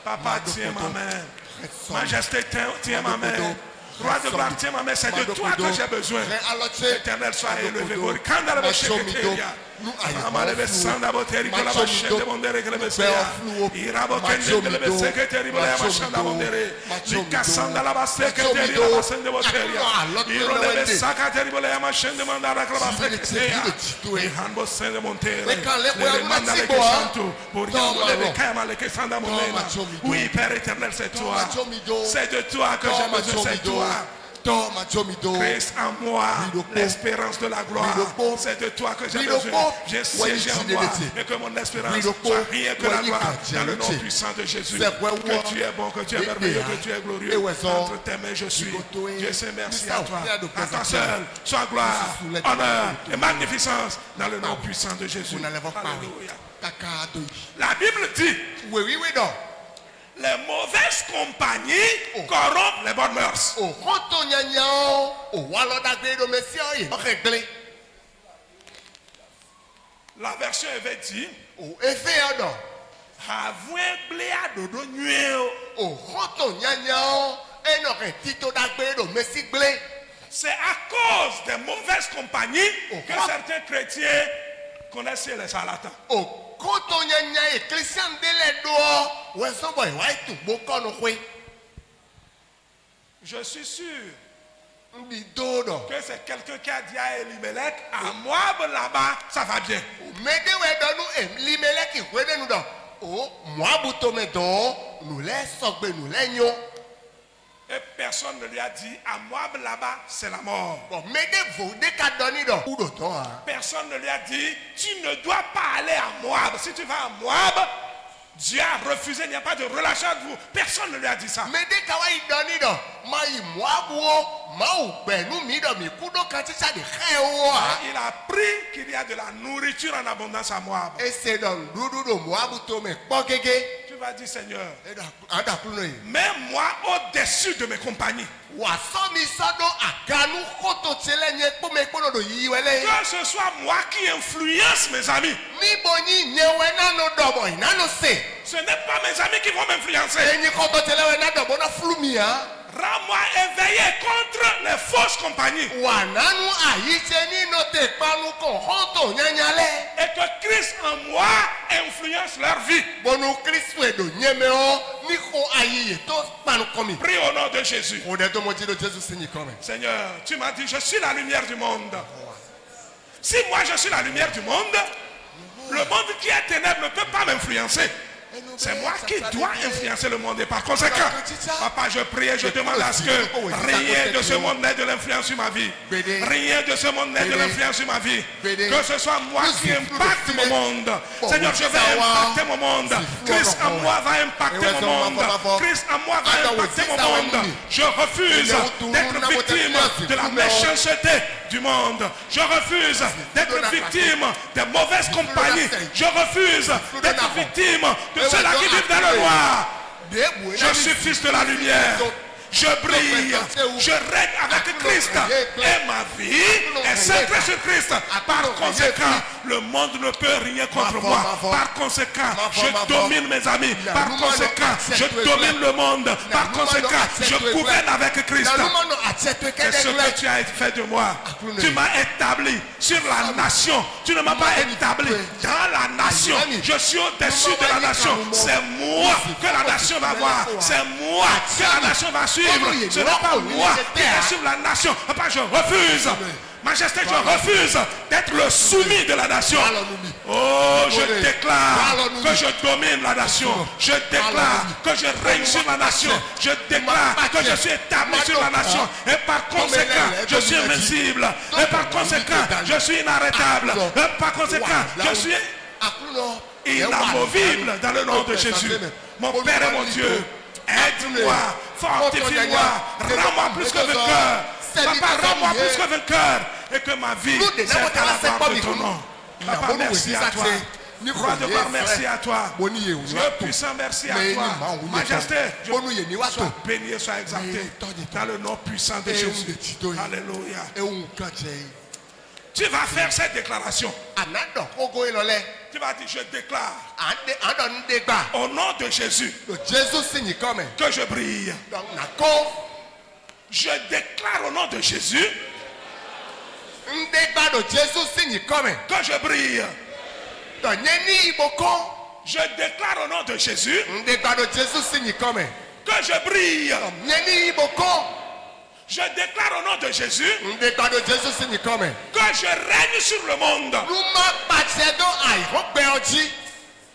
Papa, tiens ma main. Majesté, tiens ma main. Roi de gloire, tiens ma main. C'est de toi que j'ai besoin. Éternel, sois élevé. Oui, Père éternel, c'est toi. C'est de toi que j'ai besoin, c'est toi. Christ en moi, l'espérance de la gloire. C'est de toi que j'ai besoin. J'ai siégé en moi et que mon espérance soit rien que la gloire. Dans le nom puissant de Jésus. Que tu es bon, que tu es merveilleux, que tu es glorieux. Entre tes mains je suis. Dieu sait merci à toi. À toi seul, soit gloire, honneur et magnificence dans le nom puissant de Jésus. Alléluia. La Bible dit, les mauvaises compagnies corrompent les bonnes mœurs. La version avait dit, c'est à cause des mauvaises compagnies que certains chrétiens connaissent les charlatans. nyanya ecclesia ndele do wezo boy why to boko no kwe. Je suis sûr Ndi dodo. que c'est quelqu'un qui a dit à Elimelech, à Moab là-bas, ça va bien. Mede we do nu Elimeleki wede nu do. O Moabu to me do nu le sogbe nu le nyo. Et personne ne lui a dit, à Moab là-bas, c'est la mort. Bon mede vo de ka doni do. Udo to ha. Personne ne lui a dit, tu ne dois pas aller à Moab. Si tu vas à Moab, Dieu a refusé, il n'y a pas de relation entre vous. Personne ne lui a dit ça. Mede ka wa idoni do. Ma yi Moabu o ma u gbe nu mi do mi kudo kan ti sa de he o ha. Il a appris qu'il y a de la nourriture en abondance à Moab. E se don dudu do Moabu to me po gege. Tu vas dire, Seigneur, E da anda kuno yi. mets-moi au-dessus de mes compagnies. Wa so mi so do aganu koto tele nye po me po no do yi wele. Que ce soit moi qui influence mes amis. Ni boni nyewe na no do boy na no se. Ce n'est pas mes amis qui vont m'influencer. Enyi koto tele we na do bo na flumi ha. Rends-moi éveillé contre les fausses compagnies. Wa nanu ayiche ni no te panu ko honto nyanyale. Et que Christ en moi influence leur vie. Bonu Kristo edo nyeme o ni ko ayiye to panu komi. Prie au nom de Jésus. O de to mo ti do Jesus sinyi come. Seigneur, tu m'as dit, je suis la lumière du monde. Si moi je suis la lumière du monde, le monde qui est ténèbres ne peut pas m'influencer. C'est moi qui dois influencer le monde. Et par conséquent, papa, je prie et je demande à ce que rien de ce monde n'ait de l'influence sur ma vie. Rien de ce monde n'ait de l'influence sur ma vie. Que ce soit moi qui impacte mon monde. Seigneur, je vais impacter mon monde. Christ en moi va impacter mon monde. Christ en moi va impacter mon monde. Je refuse d'être victime de la méchanceté du monde. Je refuse d'être victime des mauvaises compagnies. Je refuse d'être victime de ceux-là qui vivent dans le noir. Je suis fils de la lumière. Je brille. Je règne avec Christ. Et ma vie est centrée sur Christ. Par conséquent, le monde ne peut rien contre moi. Par conséquent, je domine mes amis. Par conséquent, je domine le monde. Par conséquent, je gouverne avec Christ. C'est ce que tu as fait de moi. Tu m'as établi sur la nation. Tu ne m'as pas établi dans la nation. Je suis au-dessus de la nation. C'est moi que la nation va voir. C'est moi que la nation va suivre. Ce n'est pas moi qui vais suivre la nation. Papa, je refuse. Majesté, je refuse d'être le soumis de la nation. Oh, je déclare que je domine la nation. Je déclare que je règne sur la nation. Je déclare que je suis établi sur la nation. Et par conséquent, je suis invincible. Et par conséquent, je suis inarrêtable. Et par conséquent, je suis inamovible dans le nom de Jésus. Mon Père et mon Dieu, aide-moi, fortifie-moi, rends-moi plus que vainqueur. Papa, rends-moi plus que vainqueur. Et que ma vie serve à la gloire de ton nom. Papa, merci à toi. Roi de gloire, merci à toi. Dieu puissant, merci à toi. Majesté, sois béni et sois exalté. Dans le nom puissant de Jésus. Alléluia. Tu vas faire cette déclaration. Tu vas dire, je déclare au nom de Jésus que je brille. Je déclare au nom de Jésus que je brille. Je déclare au nom de Jésus que je brille. Je déclare au nom de Jésus que je règne sur le monde.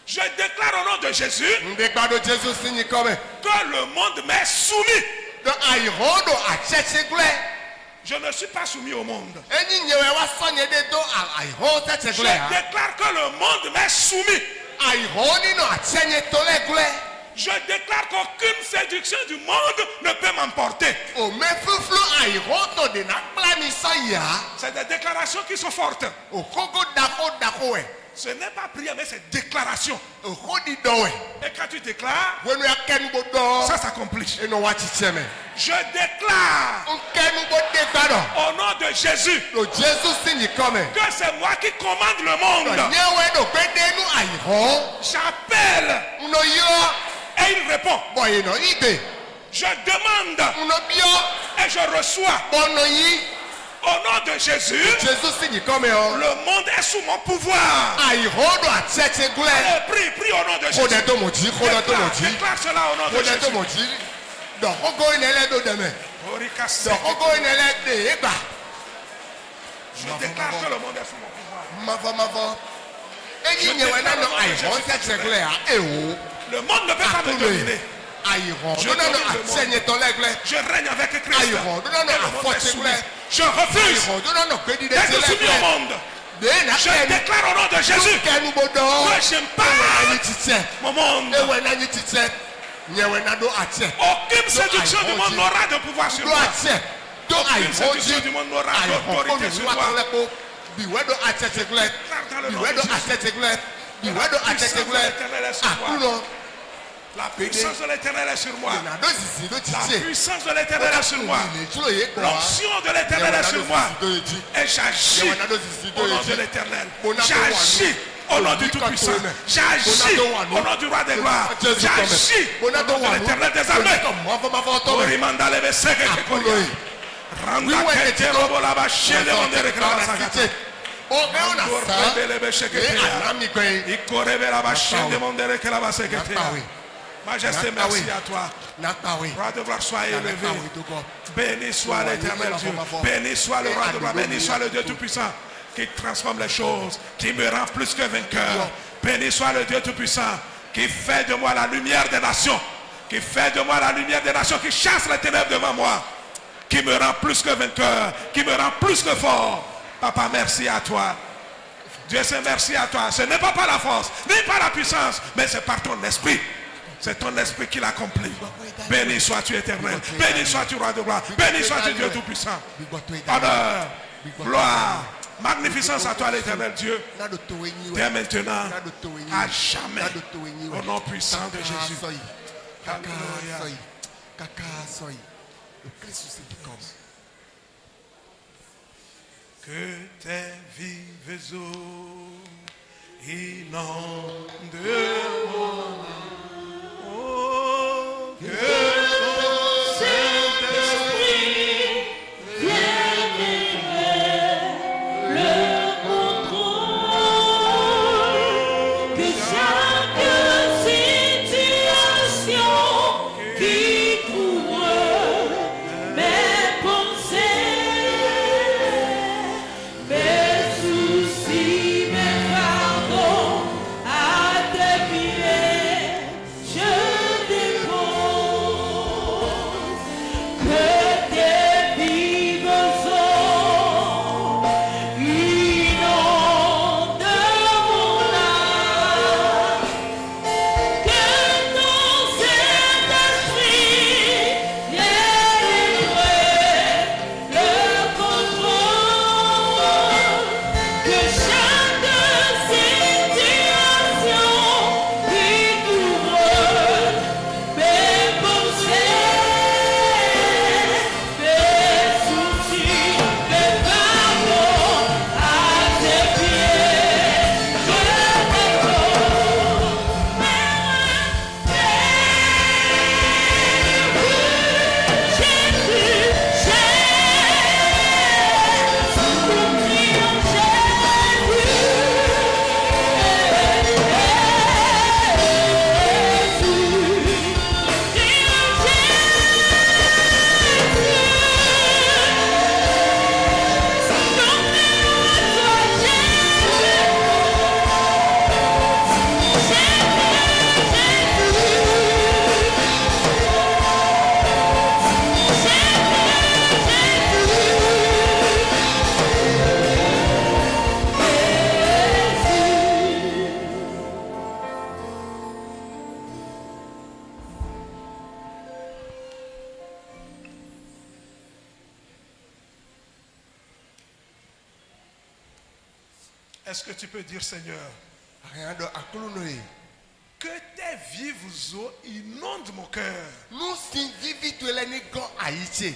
Je déclare au nom de Jésus que le monde m'est soumis. Je ne suis pas soumis au monde. Je déclare que le monde m'est soumis. Je déclare qu'aucune séduction du monde ne peut m'emporter. C'est des déclarations qui sont fortes. Ce n'est pas prière, mais c'est déclaration. Et quand tu déclares, ça s'accomplit. Je déclare au nom de Jésus que c'est moi qui commande le monde. J'appelle et il répond. Je demande et je reçois. Au nom de Jésus, Jésus signe comme un. le monde est sous mon pouvoir. Àìhódò àti ẹ̀tẹ̀ gúlẹ̀. Allez, prie au nom de Jésus. Kódà tó mọ̀ jí, kódà tó mọ̀ jí. Déclare cela au nom de Kódà tó Jésus. mọ̀ jí. Dọ̀kógó ìnẹ̀lẹ̀ tó dẹ̀mẹ̀. Dọ̀kógó ìnẹ̀lẹ̀ dè é gbà. Je déclare que le monde est sous mon pouvoir. Mafọ. Eyín yẹn wẹ̀ nánà àìhọ́ ẹ̀tẹ̀ gúlẹ̀ à èwo. Le monde ne peut pas me dominer. Àìhọ́ tó nánà àti ẹ̀yẹ tọ́lẹ́gbẹ́. Je règne avec Christ. Àìhọ́ tó nánà àfọ̀tẹ́gbẹ́. Je refuse Àìhọ́ tó nánà gbẹ́dídé d'être soumis au monde. Je déclare au nom de Jésus que j'aime pas mon monde. Aucune séduction du monde n'aura de pouvoir sur moi. Aucune séduction du monde n'aura d'autorité sur moi. La puissance de l'éternel est sur moi. La puissance de l'éternel est sur moi. L'onction de l'éternel est sur moi. Et j'agis au nom de l'éternel. J'agis au nom du Tout-Puissant. J'agis au nom du Roi des Gloires. J'agis au nom de l'éternel des armées. Majesté, merci à toi. Roi de gloire, sois élevé. Béni soit l'éternel Dieu. Béni soit le roi de gloire. Béni soit le Dieu Tout-Puissant qui transforme les choses, qui me rend plus que vainqueur. Béni soit le Dieu Tout-Puissant qui fait de moi la lumière des nations. Qui fait de moi la lumière des nations, qui chasse les ténèbres devant moi. Qui me rend plus que vainqueur. Qui me rend plus que fort. Papa, merci à toi. Dieu, c'est merci à toi. Ce n'est pas par la force, ni par la puissance, mais c'est par ton esprit. C'est ton esprit qui l'accomplit. Béni sois-tu éternel. Béni sois-tu roi de gloire. Béni sois-tu Dieu tout-puissant. Honneur, gloire, magnificence à toi l'éternel Dieu. Dès maintenant, à jamais. Au nom puissant de Jésus. Alléluia. Que tes vives eaux inondent mon âme. Oh, que ton Saint-Esprit vienne le contrôle, que chaque situation qui couvre mes pensées, mes soucis, mes fardeaux à tes pieds, je dépose. Que tes vives eaux inondent mon âme, que ton Saint-Esprit vienne le contrôle, que chaque situation qui couvre mes pensées, mes soucis, mes fardeaux à tes pieds, je dépose. Est-ce que tu peux dire, Seigneur, Rien de akulunoye. que tes vives eaux inondent mon cœur. Nous si vivi tu es ni gan aïché.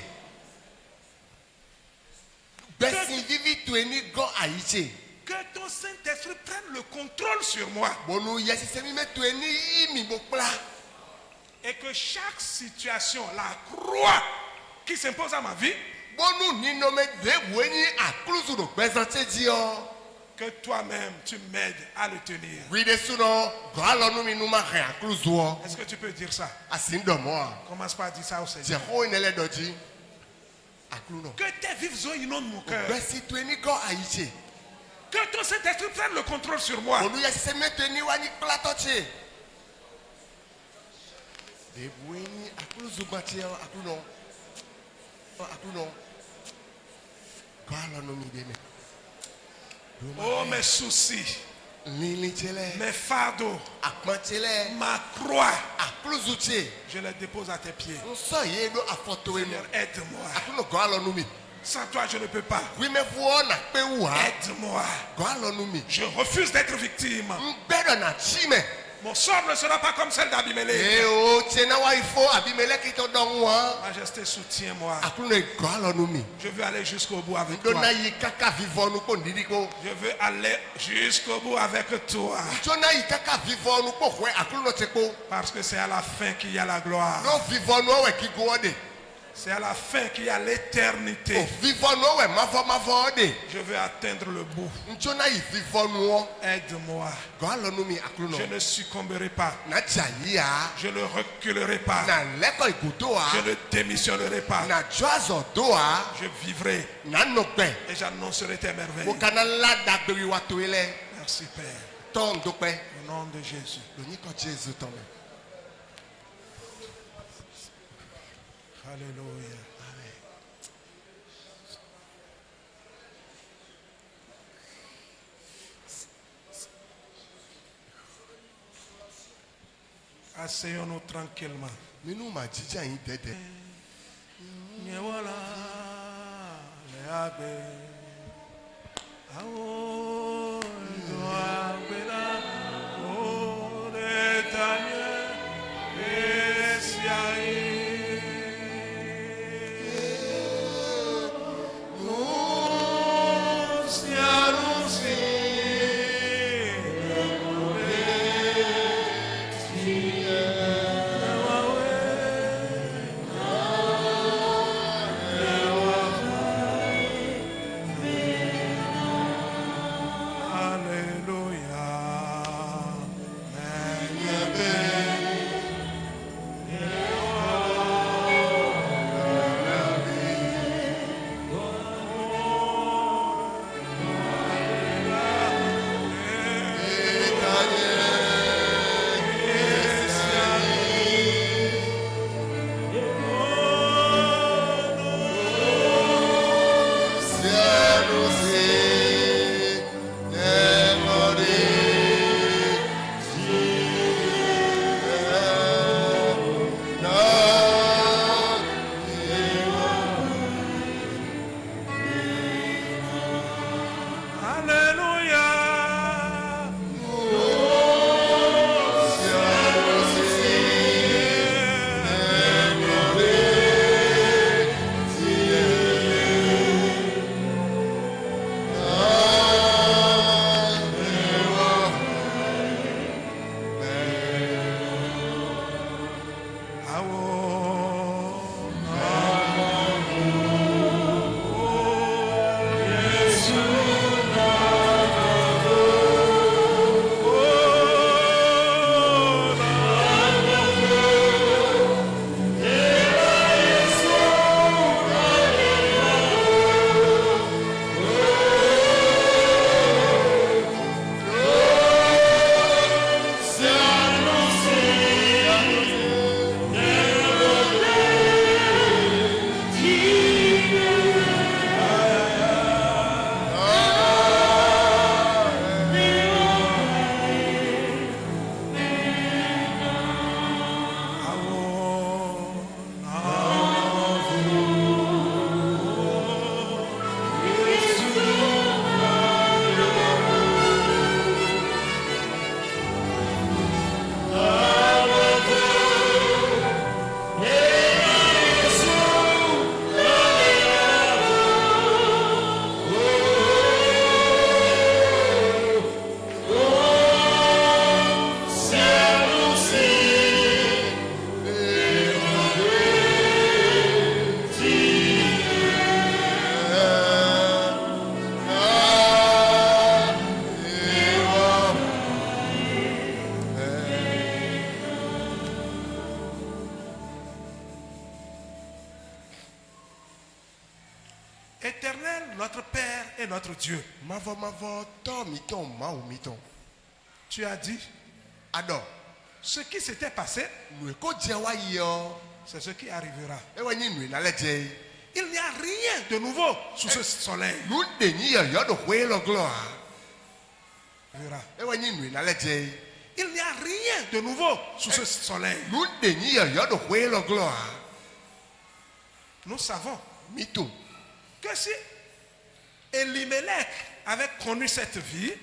Besi vivi tu es ni gan aïché. Que ton Saint-Esprit prenne le contrôle sur moi. Bonu yesi se mi me tu es ni imi bokla. Et que chaque situation, la croix qui s'impose à ma vie, bonu ni no me de weni akluzu do bezante di o. Que toi-même, tu m'aides à le tenir. Oui de suno galo nu mi nu ma re akluzu o. Est-ce que tu peux dire ça? Asindo mo. Commence par dire ça au Seigneur. Je ho inele doji. Akluno. Que tes vives eaux inondent mon cœur. Besi tweni go aiche. Que ton Saint-Esprit prenne le contrôle sur moi. Onu ya se meteni wani platoche. De weni akluzu bati akluno. Akluno. Galo nu mi deme. Oh, mes soucis, Lili chele. mes fardeaux, Akma chele. ma croix, Akluzu che. je les dépose à tes pieds. Nso ye do afoto enu. Seigneur, aide-moi. Akluno galo nu mi. Sans toi, je ne peux pas. Oui me vuo na pe wa. Aide-moi. Galo nu mi. Je refuse d'être victime. Mbedo na chime. Mon sort ne sera pas comme celle d'Abimelech. E o chena wa ifo Abimeleki to don wa. Majesté, soutiens-moi. Akluno galo nu mi. Je veux aller jusqu'au bout avec toi. Dona yi kaka vivonu ko ndidiko. Je veux aller jusqu'au bout avec toi. Dona yi kaka vivonu ko hwe akluno tepo. Parce que c'est à la fin qu'il y a la gloire. No vivonu we kigo de. C'est à la fin qu'il y a l'éternité. O vivonu we mavo de. Je veux atteindre le bout. Dona yi vivonu o. Aide-moi. Galo nu mi akluno. Je ne succomberai pas. Na chayi ya. Je ne reculerai pas. Na leko igudo a. Je ne démissionnerai pas. Na joazo do a. Je vivrai Na nokpe. et j'annoncerai tes merveilles. Mo kana la dagberi wa to ile. Merci Père. Ton dokpe. Au nom de Jésus. Lo ni ko Jesu ton. Alléluia. Asseyons-nous tranquillement. Minu ma jija yin dede. Nyewala le agbe. Awo do agbe la o le tanye esiai. Éternel, notre Père et notre Dieu, Mavo to miton ma ou miton. tu as dit, Ado. ce qui s'était passé, Nous ko jewa yo. c'est ce qui arrivera. Ewa ni nous na leje. Il n'y a rien de nouveau sous ce soleil. Nous de ni yo do hwe lo gloire. Arrivera. Ewa ni nous na leje. Il n'y a rien de nouveau sous ce soleil. Nous de ni yo do hwe lo gloire. Nous savons Miton. que si Elimelech avait connu cette vie,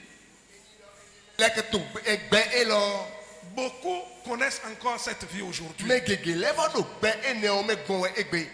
Leke to egbe elo. beaucoup connaissent encore cette vie aujourd'hui. Me gege levo do gbe ene o me gbon egbe.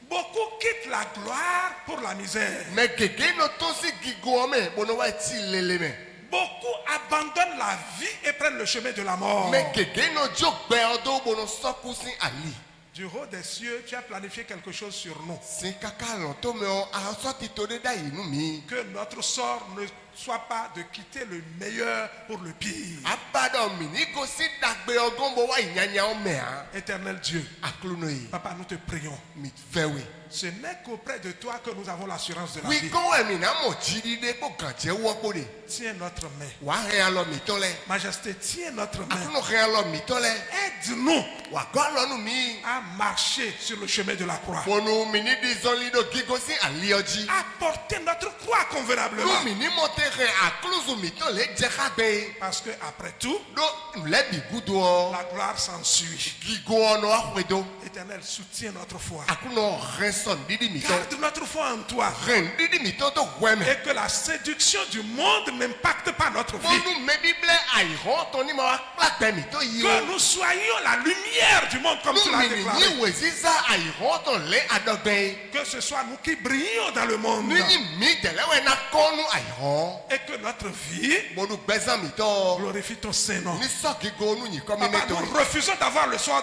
Beaucoup quittent la gloire pour la misère. Me gege no to si gigo o me bono wa ti lele me. Beaucoup abandonnent la vie et prennent le chemin de la mort. Me gege no jo gbe odo bono soku sin ali. Du haut des cieux, tu as planifié quelque chose sur nous. Sin kaka lon to me o a so ti to de da inu mi. Que notre sort ne soit pas de quitter le meilleur pour le pire. Abado mi ni go si dagbe ogon bo wa inyanya o me a. Éternel Dieu, Akluno yi. Papa, nous te prions. Mi fewe. Ce n'est qu'auprès de toi que nous avons l'assurance de la Wi vie. ko e mi na mo jiri de ko ganje wo ko de. Tiens notre main. Wa he alo mi to le. Majesté, tiens notre main. Akluno he alo mi to le. Aide-nous Wa go alo nu mi. à marcher sur le chemin de la croix. Bono mi ni di zoli do gigo si ali oji. À porter notre croix convenablement. Nu mi ni mo te he akluzu mi to le je ka gbe. Parce que après tout, Do le bi gudu o. la gloire s'ensuit. Gigo ono ahwedo. Éternel, soutiens notre foi. Akuno renson didi mi to. Garde notre foi en toi. Ren didi mi to weme. Et que la séduction du monde n'impacte pas notre vie. Bonu me bible aihon to ni ma plagbe mi to yi Que o. nous soyons la lumière du monde comme tu Nu l'as mi ni déclaré. ni weziza aihon to le adogbe. Que ce soit nous qui brillons dans le monde. Nu ni mi delewe na konu aihon. Et que notre vie Bonu gbezan mi to. glorifie ton Saint-Nom. Ni so gigo nu ni komi Papa, me to. nous refusons d'avoir le sort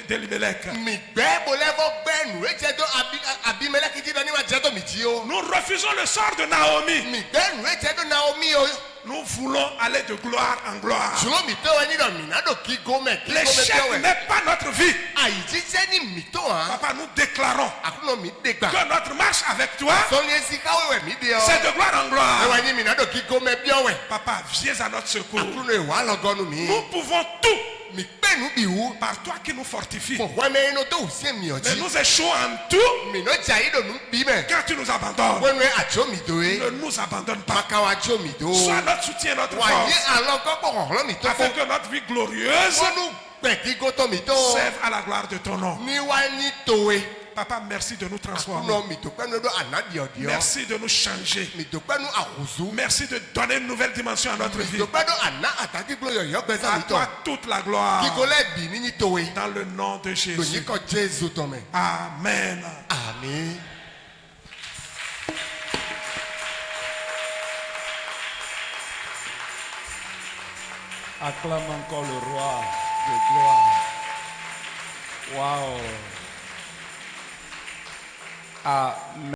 d'Elimelech. Mi gbe bo levo gbe nu eje do Abimeleki ti do ni wa je do mi ji o. Nous refusons le sort de Naomi. Mi gbe nu eje do Naomi o. Nous voulons aller de gloire en gloire. Sulo mi to we ni do mi na do kigo me L'échec to we. n'est pas notre vie. Ayi jije ni mi to han. Papa, nous déclarons Akuno mi degba. que notre marche avec toi, So ni esi ka we mi de o. c'est de gloire en gloire. Ewa ni mi na do kigo me bi o we. Papa, viens à notre secours. Akuno e wa logonu mi. Nous pouvons tout Mi pe nu bi wu. par toi qui nous fortifie. Mo we me no to usie mi Mais oji. nous échouons en tout Mi no jai do nu bi me. quand tu nous abandonnes. We we ajo mi do e. Ne nous abandonne pas. Maka wa jo mi do. Sois notre soutien, notre Wa ye force, alogo po ro mi to afin fo. que notre vie glorieuse Wonu pe kigo to mi to. serve à la gloire de ton nom. Ni wa ni to e. Papa, merci de nous transformer. Akuno mi to pe no do anadi odio. Merci de nous changer. Mi to pe nu ahuzu. Merci de donner une nouvelle dimension à notre Mi vie. to pe do ana ataki glo yo yo gbeza À mi to. toi toute la gloire. Kigo le bi ni to e. Dans le nom de Do ni Jésus. ko Jesu to me. Amen. Amen. Acclame encore le roi de gloire. Waouh. Amen.